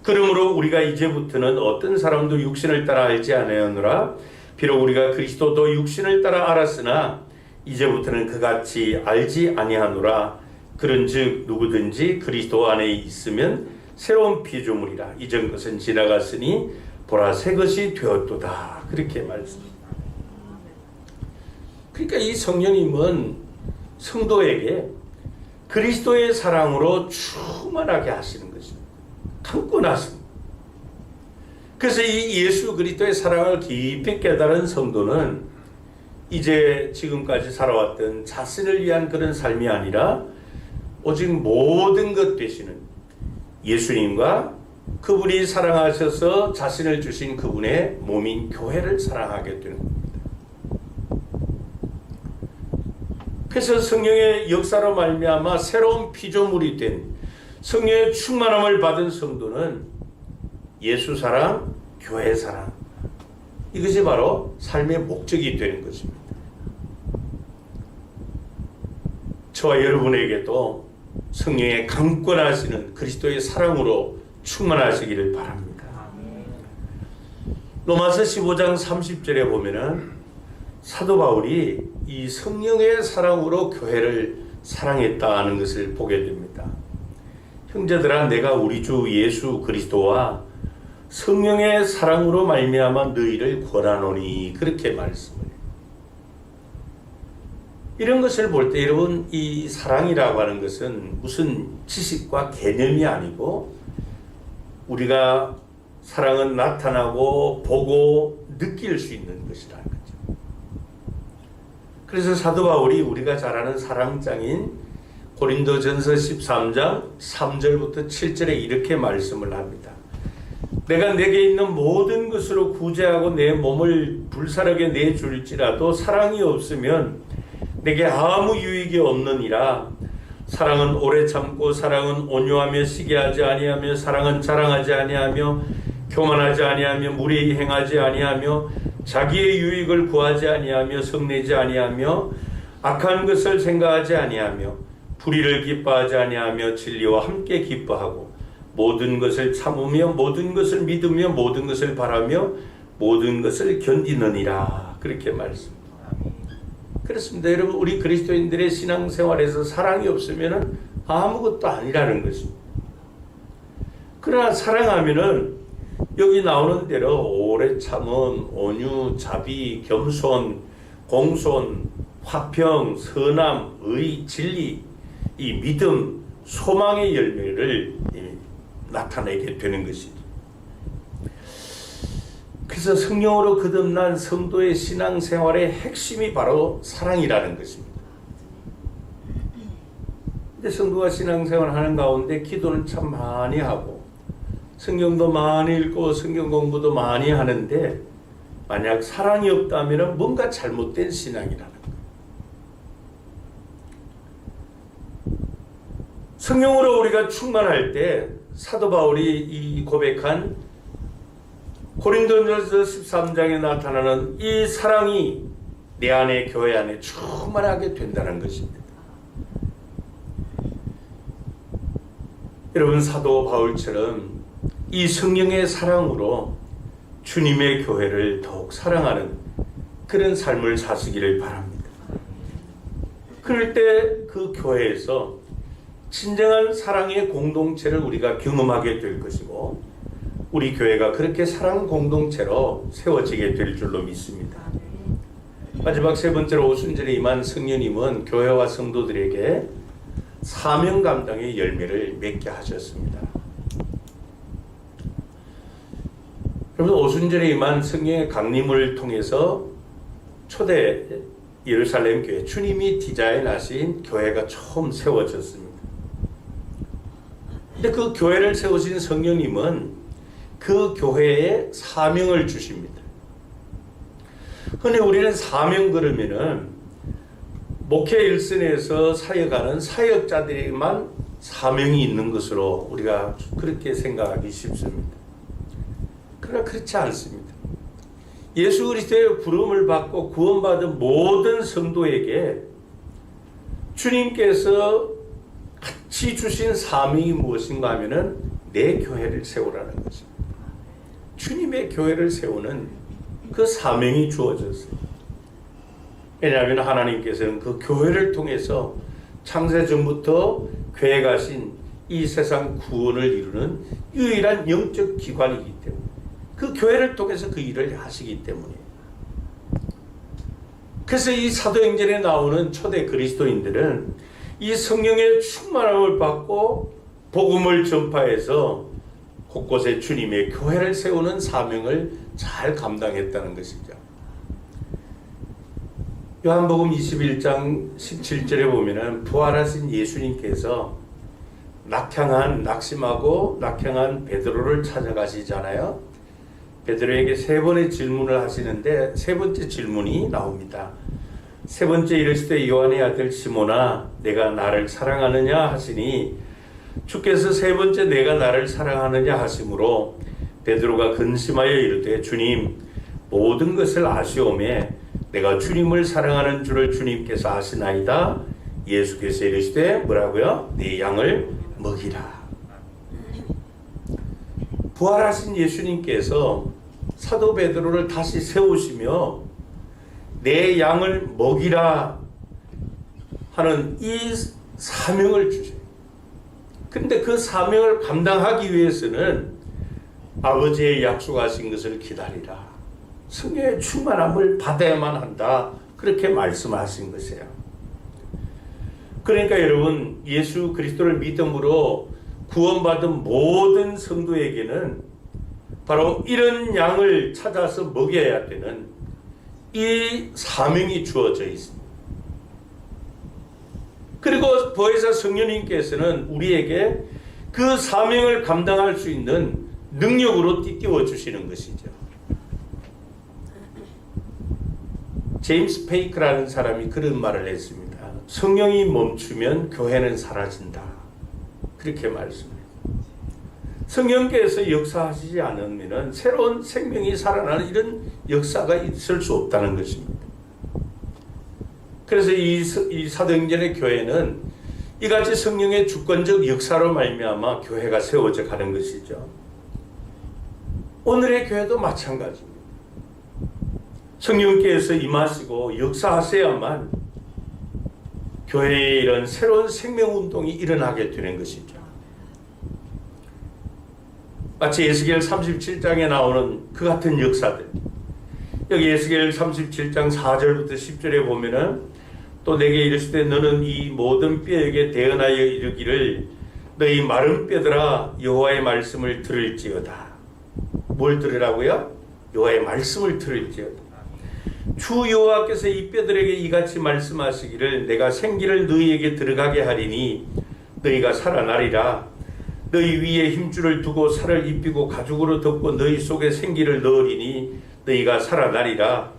그러므로 우리가 이제부터는 어떤 사람도 육신을 따라 알지 아니하노라. 비록 우리가 그리스도도 육신을 따라 알았으나 이제부터는 그같이 알지 아니하노라. 그런즉 누구든지 그리스도 안에 있으면 새로운 피조물이라. 이전 것은 지나갔으니 보라 새 것이 되었도다. 그렇게 말씀합니다. 그러니까 이 성령님은 성도에게 그리스도의 사랑으로 충만하게 하시는 것입니다. 강권하십니다. 그래서 이 예수 그리스도의 사랑을 깊이 깨달은 성도는 이제 지금까지 살아왔던 자신을 위한 그런 삶이 아니라 오직 모든 것 되시는 예수님과 그분이 사랑하셔서 자신을 주신 그분의 몸인 교회를 사랑하게 되는 겁니다. 그래서 성령의 역사로 말미암아 새로운 피조물이 된 성령의 충만함을 받은 성도는 예수 사랑, 교회 사랑, 이것이 바로 삶의 목적이 되는 것입니다. 저와 여러분에게도 성령의 강권하시는 그리스도의 사랑으로 충만하시기를 바랍니다. 로마서 15장 30절에 보면은 사도 바울이 이 성령의 사랑으로 교회를 사랑했다는 것을 보게 됩니다. 형제들아, 내가 우리 주 예수 그리스도와 성령의 사랑으로 말미암아 너희를 권하노니, 그렇게 말씀을 해요. 이런 것을 볼 때 여러분, 이 사랑이라고 하는 것은 무슨 지식과 개념이 아니고 우리가 사랑은 나타나고 보고 느낄 수 있는 것이라는 거죠. 그래서 사도 바울이 우리가 잘 아는 사랑장인 고린도전서 13장 3절부터 7절에 이렇게 말씀을 합니다. 내가 내게 있는 모든 것으로 구제하고 내 몸을 불살하게 내줄지라도 사랑이 없으면 내게 아무 유익이 없느니라. 사랑은 오래 참고 사랑은 온유하며 시기하지 아니하며 사랑은 자랑하지 아니하며 교만하지 아니하며 무례히 행하지 아니하며 자기의 유익을 구하지 아니하며 성내지 아니하며 악한 것을 생각하지 아니하며 불의를 기뻐하지 아니하며 진리와 함께 기뻐하고 모든 것을 참으며 모든 것을 믿으며 모든 것을 바라며 모든 것을 견디느니라. 그렇게 말씀합니다. 그렇습니다. 여러분, 우리 그리스도인들의 신앙생활에서 사랑이 없으면 아무것도 아니라는 것입니다. 그러나 사랑하면은 여기 나오는 대로 오래 참음, 온유, 자비, 겸손, 공손, 화평, 선함, 의, 진리, 이 믿음, 소망의 열매를 나타내게 되는 것이죠. 그래서 성령으로 거듭난 성도의 신앙생활의 핵심이 바로 사랑이라는 것입니다. 근데 성도가 신앙생활을 하는 가운데 기도는 참 많이 하고 성경도 많이 읽고 성경 공부도 많이 하는데 만약 사랑이 없다면 뭔가 잘못된 신앙이라는 거예요. 성령으로 우리가 충만할 때 사도 바울이 이 고백한 고린도전서 13장에 나타나는 이 사랑이 내 안에 교회 안에 충만하게 된다는 것입니다. 여러분, 사도 바울처럼 이 성령의 사랑으로 주님의 교회를 더욱 사랑하는 그런 삶을 사시기를 바랍니다. 그럴 때 그 교회에서 진정한 사랑의 공동체를 우리가 경험하게 될 것이고 우리 교회가 그렇게 사랑 공동체로 세워지게 될 줄로 믿습니다. 마지막 세 번째로 오순절에 임한 성령님은 교회와 성도들에게 사명 감당의 열매를 맺게 하셨습니다. 여러분, 오순절에 임한 성령의 강림을 통해서 초대 예루살렘 교회, 주님이 디자인하신 교회가 처음 세워졌습니다. 근데 그 교회를 세우신 성령님은 그 교회에 사명을 주십니다. 흔히 우리는 사명 그러면은 목회 일선에서 사역하는 사역자들에게만 사명이 있는 것으로 우리가 그렇게 생각하기 쉽습니다. 그러나 그렇지 않습니다. 예수 그리스도의 부름을 받고 구원받은 모든 성도에게 주님께서 같이 주신 사명이 무엇인가 하면은 내 교회를 세우라는 것입니다. 주님의 교회를 세우는 그 사명이 주어졌어요. 왜냐하면 하나님께서는 그 교회를 통해서 창세전부터 계획하신 이 세상 구원을 이루는 유일한 영적 기관이기 때문에 그 교회를 통해서 그 일을 하시기 때문이에요. 그래서 이 사도행전에 나오는 초대 그리스도인들은 이 성령의 충만함을 받고 복음을 전파해서 곳곳에 주님의 교회를 세우는 사명을 잘 감당했다는 것이죠. 요한복음 21장 17절에 보면은 부활하신 예수님께서 낙심하고 낙향한 베드로를 찾아가시잖아요. 베드로에게 세 번의 질문을 하시는데 세 번째 질문이 나옵니다. 세 번째 이르시되 요한의 아들 시몬아 내가 나를 사랑하느냐 하시니 주께서 세 번째 내가 나를 사랑하느냐 하심으로 베드로가 근심하여 이르되 주님 모든 것을 아시오매 내가 주님을 사랑하는 줄을 주님께서 아시나이다. 예수께서 이르시되 뭐라고요? 내 양을 먹이라. 부활하신 예수님께서 사도 베드로를 다시 세우시며 내 양을 먹이라 하는 이 사명을 주세요. 근데 그 사명을 감당하기 위해서는 아버지의 약속하신 것을 기다리라. 성령의 충만함을 받아야만 한다. 그렇게 말씀하신 것이에요. 그러니까 여러분, 예수 그리스도를 믿음으로 구원받은 모든 성도에게는 바로 이런 양을 찾아서 먹여야 되는 이 사명이 주어져 있습니다. 그리고 보혜사 성령님께서는 우리에게 그 사명을 감당할 수 있는 능력으로 띄워 주시는 것이죠. 제임스 페이크라는 사람이 그런 말을 했습니다. 성령이 멈추면 교회는 사라진다. 그렇게 말씀해요. 성령께서 역사하시지 않으면 새로운 생명이 살아나는 이런 역사가 있을 수 없다는 것입니다. 그래서 이 사도행전의 교회는 이같이 성령의 주권적 역사로 말미암아 교회가 세워져 가는 것이죠. 오늘의 교회도 마찬가지입니다. 성령께서 임하시고 역사하셔야만 교회에 이런 새로운 생명운동이 일어나게 되는 것이죠. 마치 에스겔 37장에 나오는 그 같은 역사들, 여기 에스겔 37장 4절부터 10절에 보면은 또 내게 이르시되 너는 이 모든 뼈에게 대언하여 이르기를 너희 마른 뼈들아 여호와의 말씀을 들을지어다. 뭘 들으라고요? 여호와의 말씀을 들을지어다. 주 여호와께서 이 뼈들에게 이같이 말씀하시기를 내가 생기를 너희에게 들어가게 하리니 너희가 살아나리라. 너희 위에 힘줄을 두고 살을 입히고 가죽으로 덮고 너희 속에 생기를 넣으리니 너희가 살아나리라.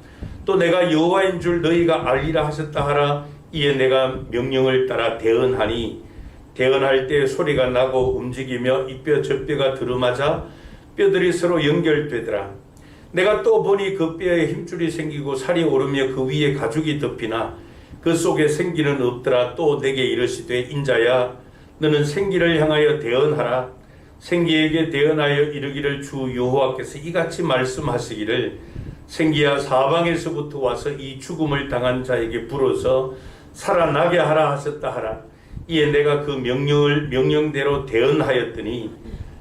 또 내가 여호와인 줄 너희가 알리라 하셨다 하라. 이에 내가 명령을 따라 대언하니 대언할 때 소리가 나고 움직이며 이 뼈 저 뼈가 들어맞아 뼈들이 서로 연결되더라. 내가 또 보니 그 뼈에 힘줄이 생기고 살이 오르며 그 위에 가죽이 덮이나 그 속에 생기는 없더라. 또 내게 이르시되 인자야 너는 생기를 향하여 대언하라. 생기에게 대언하여 이르기를 주 여호와께서 이같이 말씀하시기를 생기야 사방에서부터 와서 이 죽음을 당한 자에게 불어서 살아나게 하라 하셨다 하라. 이에 내가 그 명령대로 대언하였더니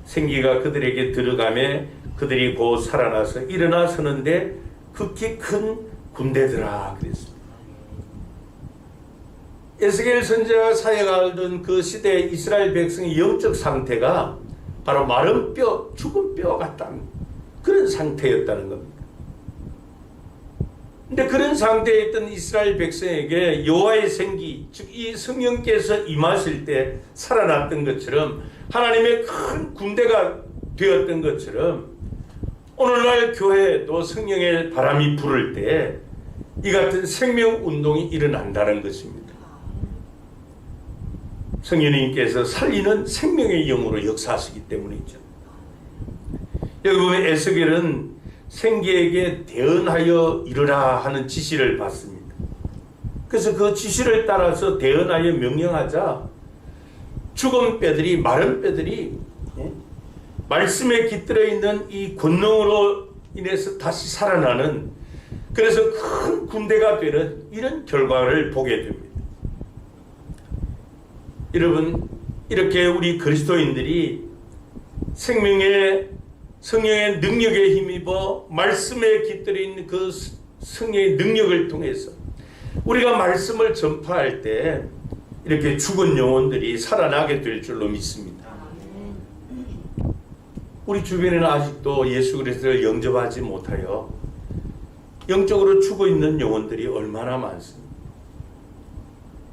생기가 그들에게 들어가매 그들이 곧 살아나서 일어나 서는데 극히 큰 군대더라 그랬습니다. 에스겔 선지자가 사역하던 그 시대 이스라엘 백성의 영적 상태가 바로 마른 뼈, 죽은 뼈 같다는 그런 상태였다는 겁니다. 근데 그런 상태에 있던 이스라엘 백성에게 여호와의 생기, 즉 이 성령께서 임하실 때 살아났던 것처럼 하나님의 큰 군대가 되었던 것처럼 오늘날 교회도 성령의 바람이 불을 때 이 같은 생명운동이 일어난다는 것입니다. 성령님께서 살리는 생명의 영으로 역사하시기 때문이죠. 여기 보면 에스겔은 생기에게 대언하여 이르라 하는 지시를 받습니다. 그래서 그 지시를 따라서 대언하여 명령하자 죽은 뼈들이 마른 뼈들이 말씀에 깃들어 있는 이 권능으로 인해서 다시 살아나는 그래서 큰 군대가 되는 이런 결과를 보게 됩니다. 여러분 이렇게 우리 그리스도인들이 성령의 능력에 힘입어 말씀에 깃들어 있는 그 성령의 능력을 통해서 우리가 말씀을 전파할 때 이렇게 죽은 영혼들이 살아나게 될 줄로 믿습니다. 우리 주변에는 아직도 예수 그리스도를 영접하지 못하여 영적으로 죽어 있는 영혼들이 얼마나 많습니다.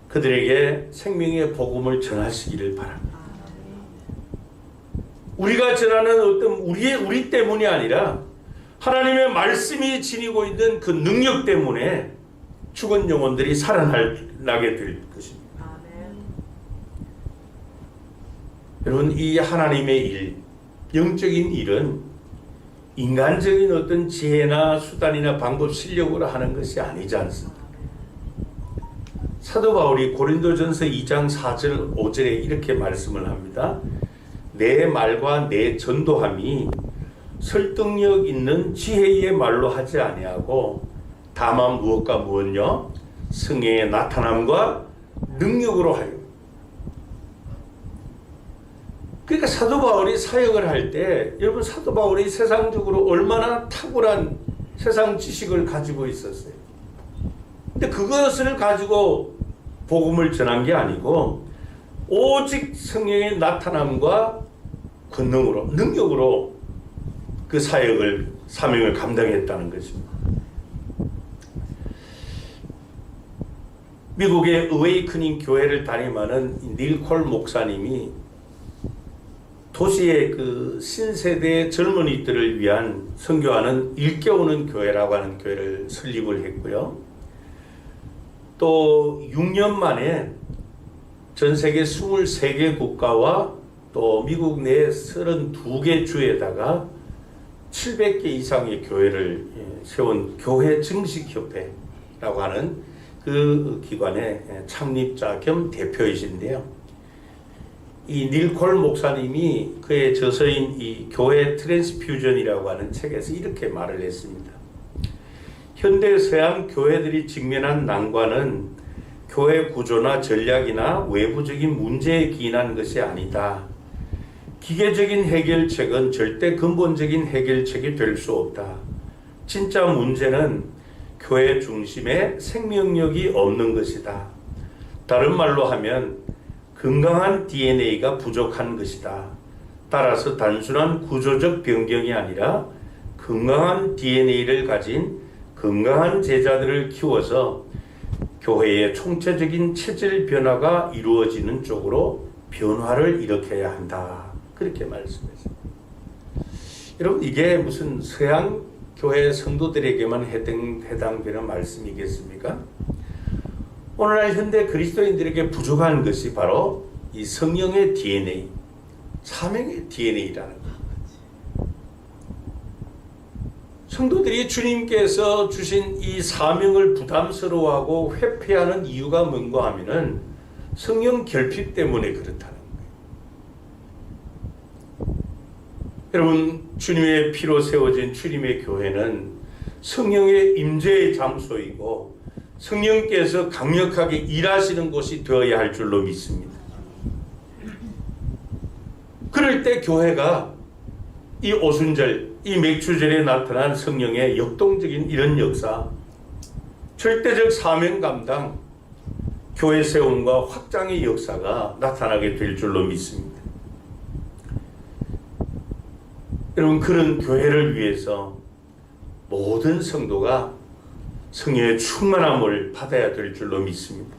그들에게 생명의 복음을 전하시기를 바랍니다. 우리가 전하는 어떤 우리 때문이 아니라 하나님의 말씀이 지니고 있는 그 능력 때문에 죽은 영혼들이 살아나게 될 것입니다. 여러분 이 하나님의 일, 영적인 일은 인간적인 어떤 지혜나 수단이나 방법, 실력으로 하는 것이 아니지 않습니까? 사도 바울이 고린도전서 2장 4절 5절에 이렇게 말씀을 합니다. 내 말과 내 전도함이 설득력 있는 지혜의 말로 하지 아니하고 다만 무엇과 무엇요? 성령의 나타남과 능력으로 하여. 그러니까 사도 바울이 사역을 할 때 여러분 사도 바울이 세상적으로 얼마나 탁월한 세상 지식을 가지고 있었어요. 근데 그것을 가지고 복음을 전한 게 아니고 오직 성령의 나타남과 권능으로 능력으로 그 사명을 감당했다는 것입니다. 미국의 어웨이크닝 교회를 담임하는 닐 콜 목사님이 도시의 그 신세대 젊은이들을 위한 선교하는 일깨우는 교회라고 하는 교회를 설립을 했고요. 또 6년 만에 전 세계 23개 국가와 또 미국 내 32개 주에다가 700개 이상의 교회를 세운 교회 증식협회라고 하는 그 기관의 창립자 겸 대표이신데요. 이 닐콜 목사님이 그의 저서인 이 교회 트랜스퓨전이라고 하는 책에서 이렇게 말을 했습니다. 현대 서양 교회들이 직면한 난관은 교회 구조나 전략이나 외부적인 문제에 기인한 것이 아니다. 기계적인 해결책은 절대 근본적인 해결책이 될 수 없다. 진짜 문제는 교회 중심에 생명력이 없는 것이다. 다른 말로 하면 건강한 DNA가 부족한 것이다. 따라서 단순한 구조적 변경이 아니라 건강한 DNA를 가진 건강한 제자들을 키워서 교회의 총체적인 체질 변화가 이루어지는 쪽으로 변화를 일으켜야 한다. 그렇게 말씀했습니다. 여러분, 이게 무슨 서양 교회 성도들에게만 해당되는 말씀이겠습니까? 오늘날 현대 그리스도인들에게 부족한 것이 바로 이 성령의 DNA, 사명의 DNA라는 것. 성도들이 주님께서 주신 이 사명을 부담스러워하고 회피하는 이유가 뭔가 하면은 성령 결핍 때문에 그렇다는 거예요. 여러분, 주님의 피로 세워진 주님의 교회는 성령의 임재의 장소이고 성령께서 강력하게 일하시는 곳이 되어야 할 줄로 믿습니다. 그럴 때 교회가 이 오순절, 이 맥추절에 나타난 성령의 역동적인 이런 역사, 절대적 사명 감당, 교회 세움과 확장의 역사가 나타나게 될 줄로 믿습니다. 여러분, 그런 교회를 위해서 모든 성도가 성령의 충만함을 받아야 될 줄로 믿습니다.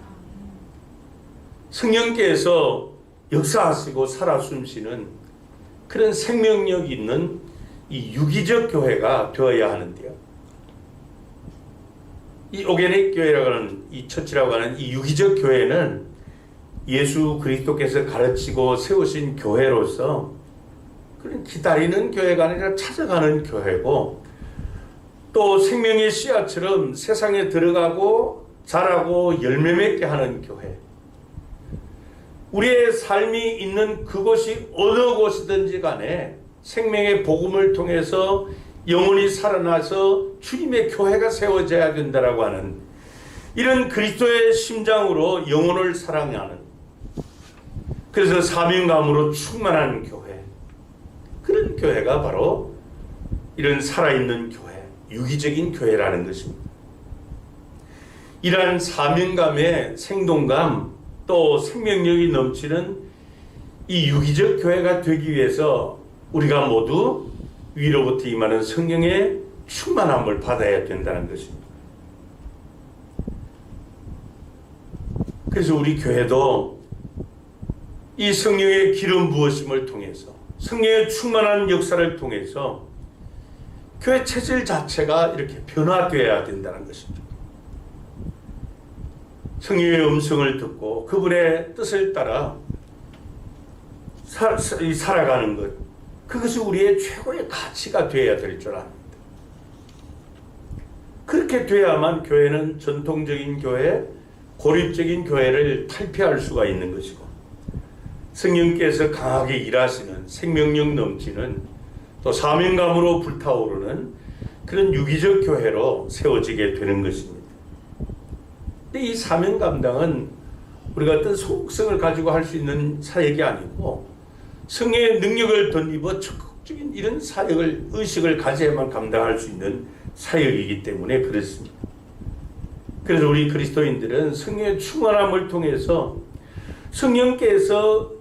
성령께서 역사하시고 살아 숨쉬는 그런 생명력 있는 이 유기적 교회가 되어야 하는데요. 이 오게닉 교회라고 하는, 이 처치라고 하는 이 유기적 교회는 예수 그리스도께서 가르치고 세우신 교회로서 그런 기다리는 교회가 아니라 찾아가는 교회고, 또 생명의 씨앗처럼 세상에 들어가고 자라고 열매 맺게 하는 교회. 우리의 삶이 있는 그곳이 어느 곳이든지 간에 생명의 복음을 통해서 영혼이 살아나서 주님의 교회가 세워져야 된다라고 하는 이런 그리스도의 심장으로 영혼을 사랑하는, 그래서 사명감으로 충만한 교회, 그런 교회가 바로 이런 살아있는 교회, 유기적인 교회라는 것입니다. 이러한 사명감의 생동감, 또 생명력이 넘치는 이 유기적 교회가 되기 위해서 우리가 모두 위로부터 임하는 성령의 충만함을 받아야 된다는 것입니다. 그래서 우리 교회도 이 성령의 기름 부으심을 통해서, 성령의 충만한 역사를 통해서 교회 체질 자체가 이렇게 변화되어야 된다는 것입니다. 성령의 음성을 듣고 그분의 뜻을 따라 살아가는 것, 그것이 우리의 최고의 가치가 되어야 될 줄 압니다. 그렇게 돼야만 교회는 전통적인 교회, 고립적인 교회를 탈피할 수가 있는 것이고, 성령께서 강하게 일하시는 생명력 넘치는 또 사명감으로 불타오르는 그런 유기적 교회로 세워지게 되는 것입니다. 이 사명 감당은 우리가 어떤 속성을 가지고 할 수 있는 사역이 아니고 성령의 능력을 덧입어 적극적인 이런 사역을, 의식을 가져야만 감당할 수 있는 사역이기 때문에 그렇습니다. 그래서 우리 그리스도인들은 성령의 충만함을 통해서 성령께서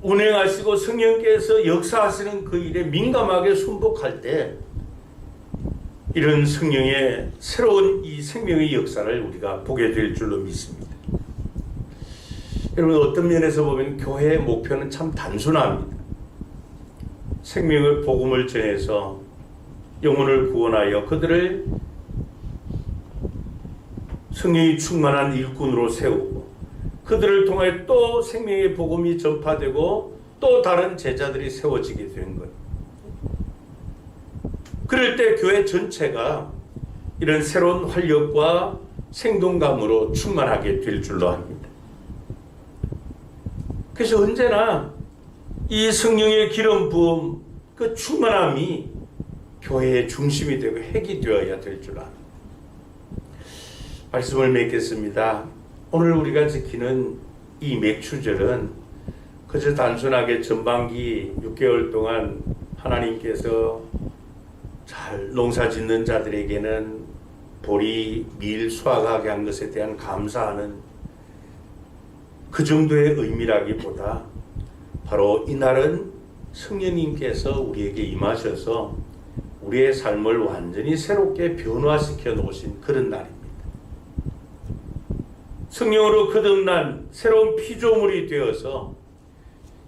운행하시고 성령께서 역사하시는 그 일에 민감하게 순복할 때 이런 성령의 새로운 이 생명의 역사를 우리가 보게 될 줄로 믿습니다. 여러분, 어떤 면에서 보면 교회의 목표는 참 단순합니다. 생명의 복음을 전해서 영혼을 구원하여 그들을 성령이 충만한 일꾼으로 세우고 그들을 통해 또 생명의 복음이 전파되고 또 다른 제자들이 세워지게 된 것. 그럴 때 교회 전체가 이런 새로운 활력과 생동감으로 충만하게 될 줄로 압니다. 그래서 언제나 이 성령의 기름 부음, 그 충만함이 교회의 중심이 되고 핵이 되어야 될 줄 압니다. 말씀을 맺겠습니다. 오늘 우리가 지키는 이 맥추절은 그저 단순하게 전반기 6개월 동안 하나님께서 잘 농사 짓는 자들에게는 보리, 밀 수확하게 한 것에 대한 감사하는 그 정도의 의미라기보다 바로 이날은 성령님께서 우리에게 임하셔서 우리의 삶을 완전히 새롭게 변화시켜 놓으신 그런 날입니다. 성령으로 거듭난 새로운 피조물이 되어서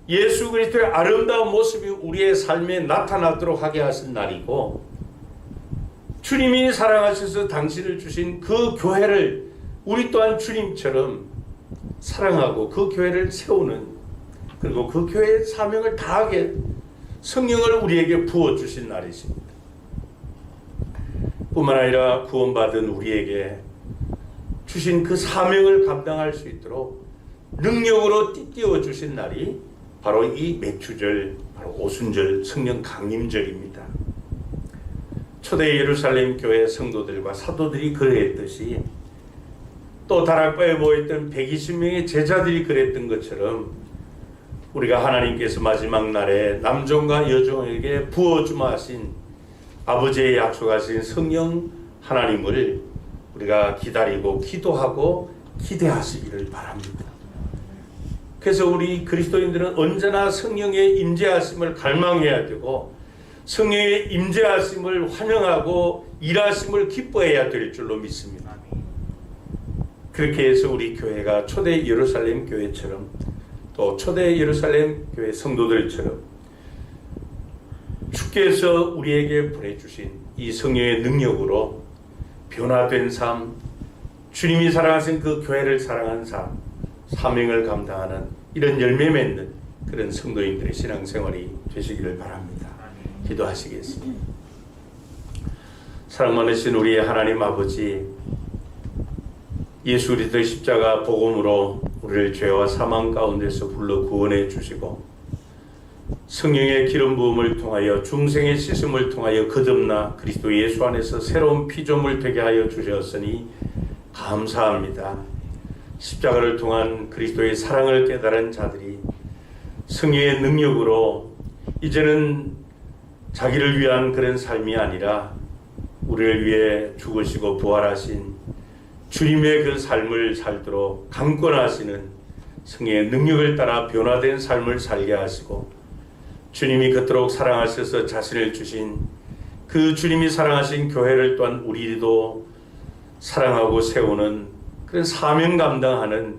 예수 그리스도의 아름다운 모습이 우리의 삶에 나타나도록 하게 하신 날이고, 주님이 사랑하셔서 당신을 주신 그 교회를 우리 또한 주님처럼 사랑하고 그 교회를 세우는, 그리고 그 교회의 사명을 다하게 성령을 우리에게 부어주신 날이십니다. 뿐만 아니라 구원받은 우리에게 주신 그 사명을 감당할 수 있도록 능력으로 띠띠워 주신 날이 바로 이 맥추절, 바로 오순절 성령 강림절입니다. 초대 예루살렘 교회 성도들과 사도들이 그랬듯이 또 다락방에 모였던 120명의 제자들이 그랬던 것처럼 우리가 하나님께서 마지막 날에 남종과 여종에게 부어주마 하신 아버지의 약속하신 성령 하나님을 우리가 기다리고 기도하고 기대하시기를 바랍니다. 그래서 우리 그리스도인들은 언제나 성령의 임재하심을 갈망해야 되고 성령의 임재하심을 환영하고 일하심을 기뻐해야 될 줄로 믿습니다. 그렇게 해서 우리 교회가 초대 예루살렘 교회처럼 또 초대 예루살렘 교회 성도들처럼 주께서 우리에게 보내주신 이 성령의 능력으로 변화된 삶, 주님이 사랑하신 그 교회를 사랑하는 삶, 사명을 감당하는 이런 열매 맺는 그런 성도인들의 신앙생활이 되시기를 바랍니다. 기도하시겠습니다. 사랑 많으신 우리의 하나님 아버지, 예수 그리스도의 십자가 복음으로 우리를 죄와 사망 가운데서 불러 구원해 주시고 성령의 기름 부음을 통하여 중생의 씻음을 통하여 거듭나 그리스도 예수 안에서 새로운 피조물 되게 하여 주셨으니 감사합니다. 십자가를 통한 그리스도의 사랑을 깨달은 자들이 성령의 능력으로 이제는 자기를 위한 그런 삶이 아니라 우리를 위해 죽으시고 부활하신 주님의 그 삶을 살도록 강권하시는 성령의 능력을 따라 변화된 삶을 살게 하시고 주님이 그토록 사랑하셔서 자신을 주신 그 주님이 사랑하신 교회를 또한 우리도 사랑하고 세우는 그런 사명 감당하는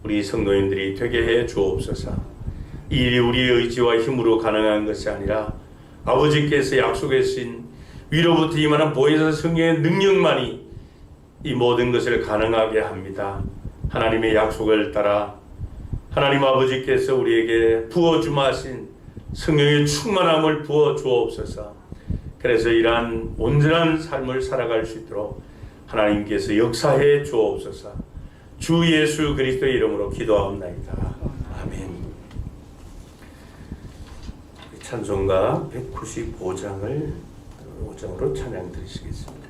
우리 성도인들이 되게 해 주옵소서. 이 일이 우리의 의지와 힘으로 가능한 것이 아니라 아버지께서 약속해 주신 위로부터 임하는 보혜사 성령의 능력만이 이 모든 것을 가능하게 합니다. 하나님의 약속을 따라 하나님 아버지께서 우리에게 부어주마 하신 성령의 충만함을 부어 주옵소서. 그래서 이러한 온전한 삶을 살아갈 수 있도록 하나님께서 역사해 주옵소서. 주 예수 그리스도의 이름으로 기도하옵나이다. 아멘. 찬송가 195장으로 찬양 드리시겠습니다.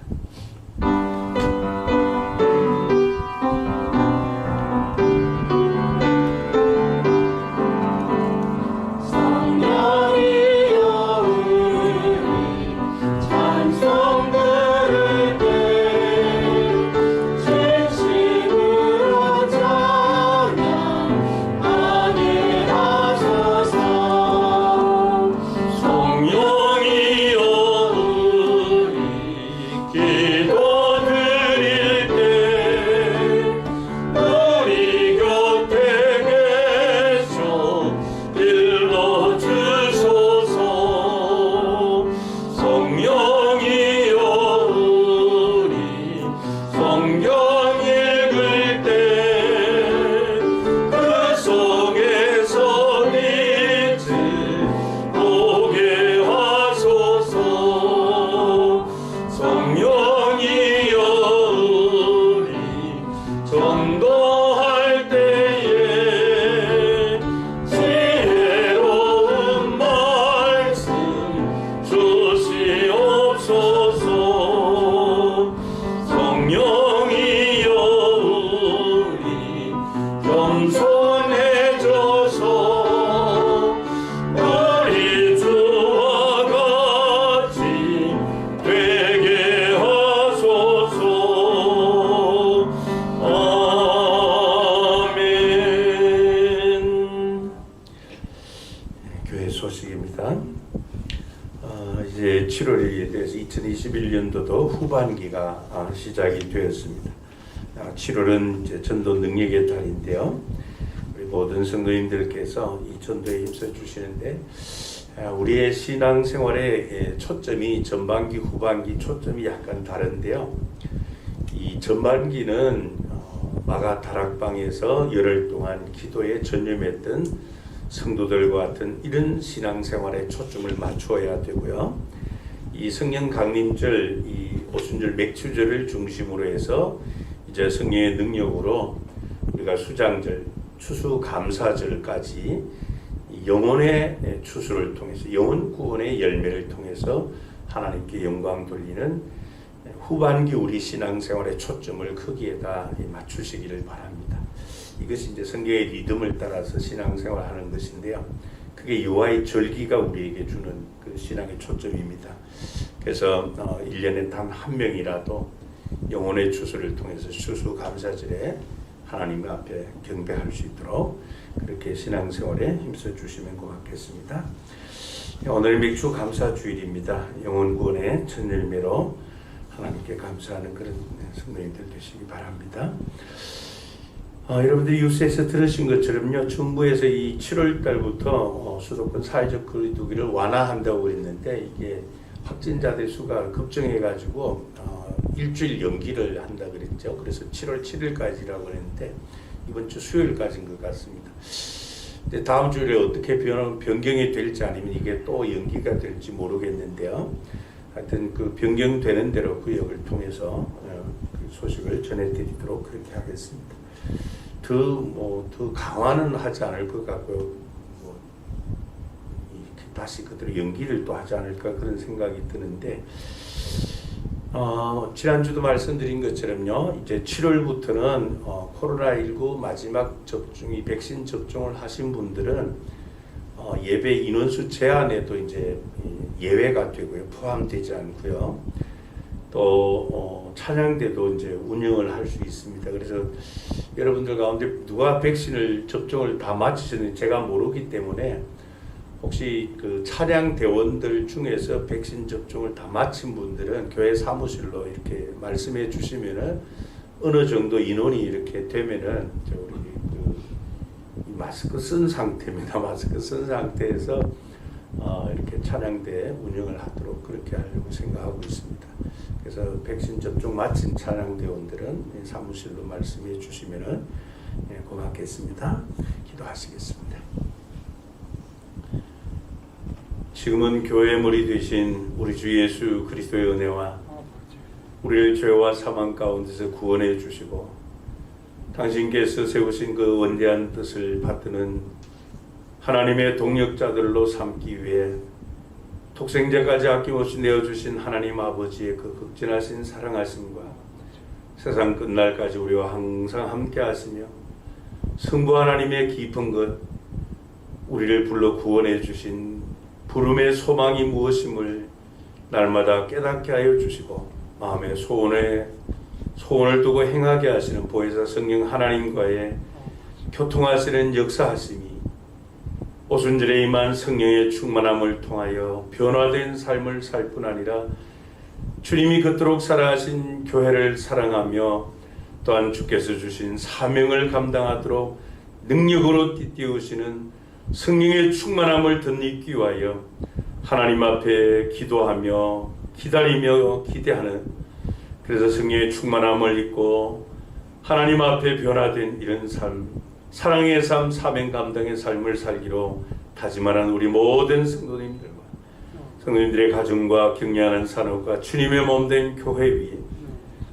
성령이여 우리 기도 겸손해져서 우리 주와 같이 되게 하소서. 아멘. 교회 소식입니다. 이제 7월에 대해서 2021년도도 후반기가 시작이 되었습니다. 7월은 이제 전도 능력의 달인데요. 우리 모든 성도님들께서 이 전도에 힘써 주시는데 우리의 신앙생활의 초점이 전반기, 후반기 초점이 약간 다른데요. 이 전반기는 마가 다락방에서 열흘 동안 기도에 전념했던 성도들과 같은 이런 신앙생활에 초점을 맞추어야 되고요. 이 성령 강림절, 이 오순절 맥추절을 중심으로 해서 이제 성령의 능력으로 우리가 수장절, 추수감사절까지 영혼의 추수를 통해서 영혼 구원의 열매를 통해서 하나님께 영광 돌리는 후반기 우리 신앙생활의 초점을 거기에다 맞추시기를 바랍니다. 이것이 이제 성경의 리듬을 따라서 신앙생활하는 것인데요. 그게 여호와의 절기가 우리에게 주는 그 신앙의 초점입니다. 그래서 1년에 단 한 명이라도 영혼의 추수를 통해서 추수감사절에 하나님 앞에 경배할 수 있도록 그렇게 신앙생활에 힘써 주시면 고맙겠습니다. 오늘 맥주 감사주일입니다. 영혼 구원의 첫 열매로 하나님께 감사하는 그런 성도님들 되시기 바랍니다. 여러분들 뉴스에서 들으신 것처럼요, 정부에서 이 7월 달부터 수도권 사회적 거리두기를 완화한다고 그랬는데 이게 확진자들 수가 급증해가지고 일주일 연기를 한다 그랬죠. 그래서 7월 7일까지라고 그랬는데 이번 주 수요일까지인 것 같습니다. 근데 다음 주에 어떻게 변경이 될지 아니면 이게 또 연기가 될지 모르겠는데요. 하여튼 그 변경되는 대로 구역을 통해서 그 소식을 전해드리도록 그렇게 하겠습니다. 더 강화는 하지 않을 것 같고요. 다시 그대로 연기를 또 하지 않을까 그런 생각이 드는데 지난주도 말씀드린 것처럼요. 이제 7월부터는 코로나19 마지막 접종이 백신 접종을 하신 분들은 예배 인원수 제한에도 이제 예외가 되고요. 포함되지 않고요. 또 찬양대도 이제 운영을 할 수 있습니다. 그래서 여러분들 가운데 누가 백신을 접종을 다 마치셨는지 제가 모르기 때문에 혹시 그 찬양대원들 중에서 백신 접종을 다 마친 분들은 교회 사무실로 이렇게 말씀해 주시면은 어느 정도 인원이 이렇게 되면은 우리 그 마스크 쓴 상태입니다. 마스크 쓴 상태에서 이렇게 찬양대 운영을 하도록 그렇게 하려고 생각하고 있습니다. 그래서 백신 접종 마친 찬양대원들은 사무실로 말씀해 주시면은 고맙겠습니다. 기도하시겠습니다. 지금은 교회의 머리 되신 우리 주 예수 그리스도의 은혜와 우리를 죄와 사망 가운데서 구원해 주시고 당신께서 세우신 그 원대한 뜻을 받드는 하나님의 동력자들로 삼기 위해 독생자까지 아낌없이 내어주신 하나님 아버지의 그 극진하신 사랑하심과 세상 끝날까지 우리와 항상 함께 하시며 성부 하나님의 깊은 것 우리를 불러 구원해 주신 부름의 소망이 무엇임을 날마다 깨닫게 하여 주시고 마음의 소원을 두고 행하게 하시는 보혜사 성령 하나님과의 교통하시는 역사하심이 오순절에 임한 성령의 충만함을 통하여 변화된 삶을 살 뿐 아니라 주님이 그토록 사랑하신 교회를 사랑하며 또한 주께서 주신 사명을 감당하도록 능력으로 띠띠우시는 성령의 충만함을 덧입기 위하여 하나님 앞에 기도하며 기다리며 기대하는 그래서 성령의 충만함을 입고 하나님 앞에 변화된 이런 삶 사랑의 삶, 사명 감당의 삶을 살기로 다짐하는 우리 모든 성도님들과 성도님들의 가정과 격려하는 산업과 주님의 몸된 교회 위에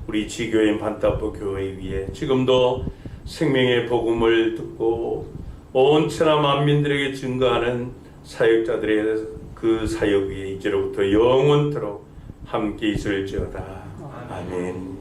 우리 지교인 반타보 교회 위에 지금도 생명의 복음을 듣고 온 천하 만민들에게 증거하는 사역자들의 그 사역 위에 이제로부터 영원토록 함께 있을지어다. 아멘.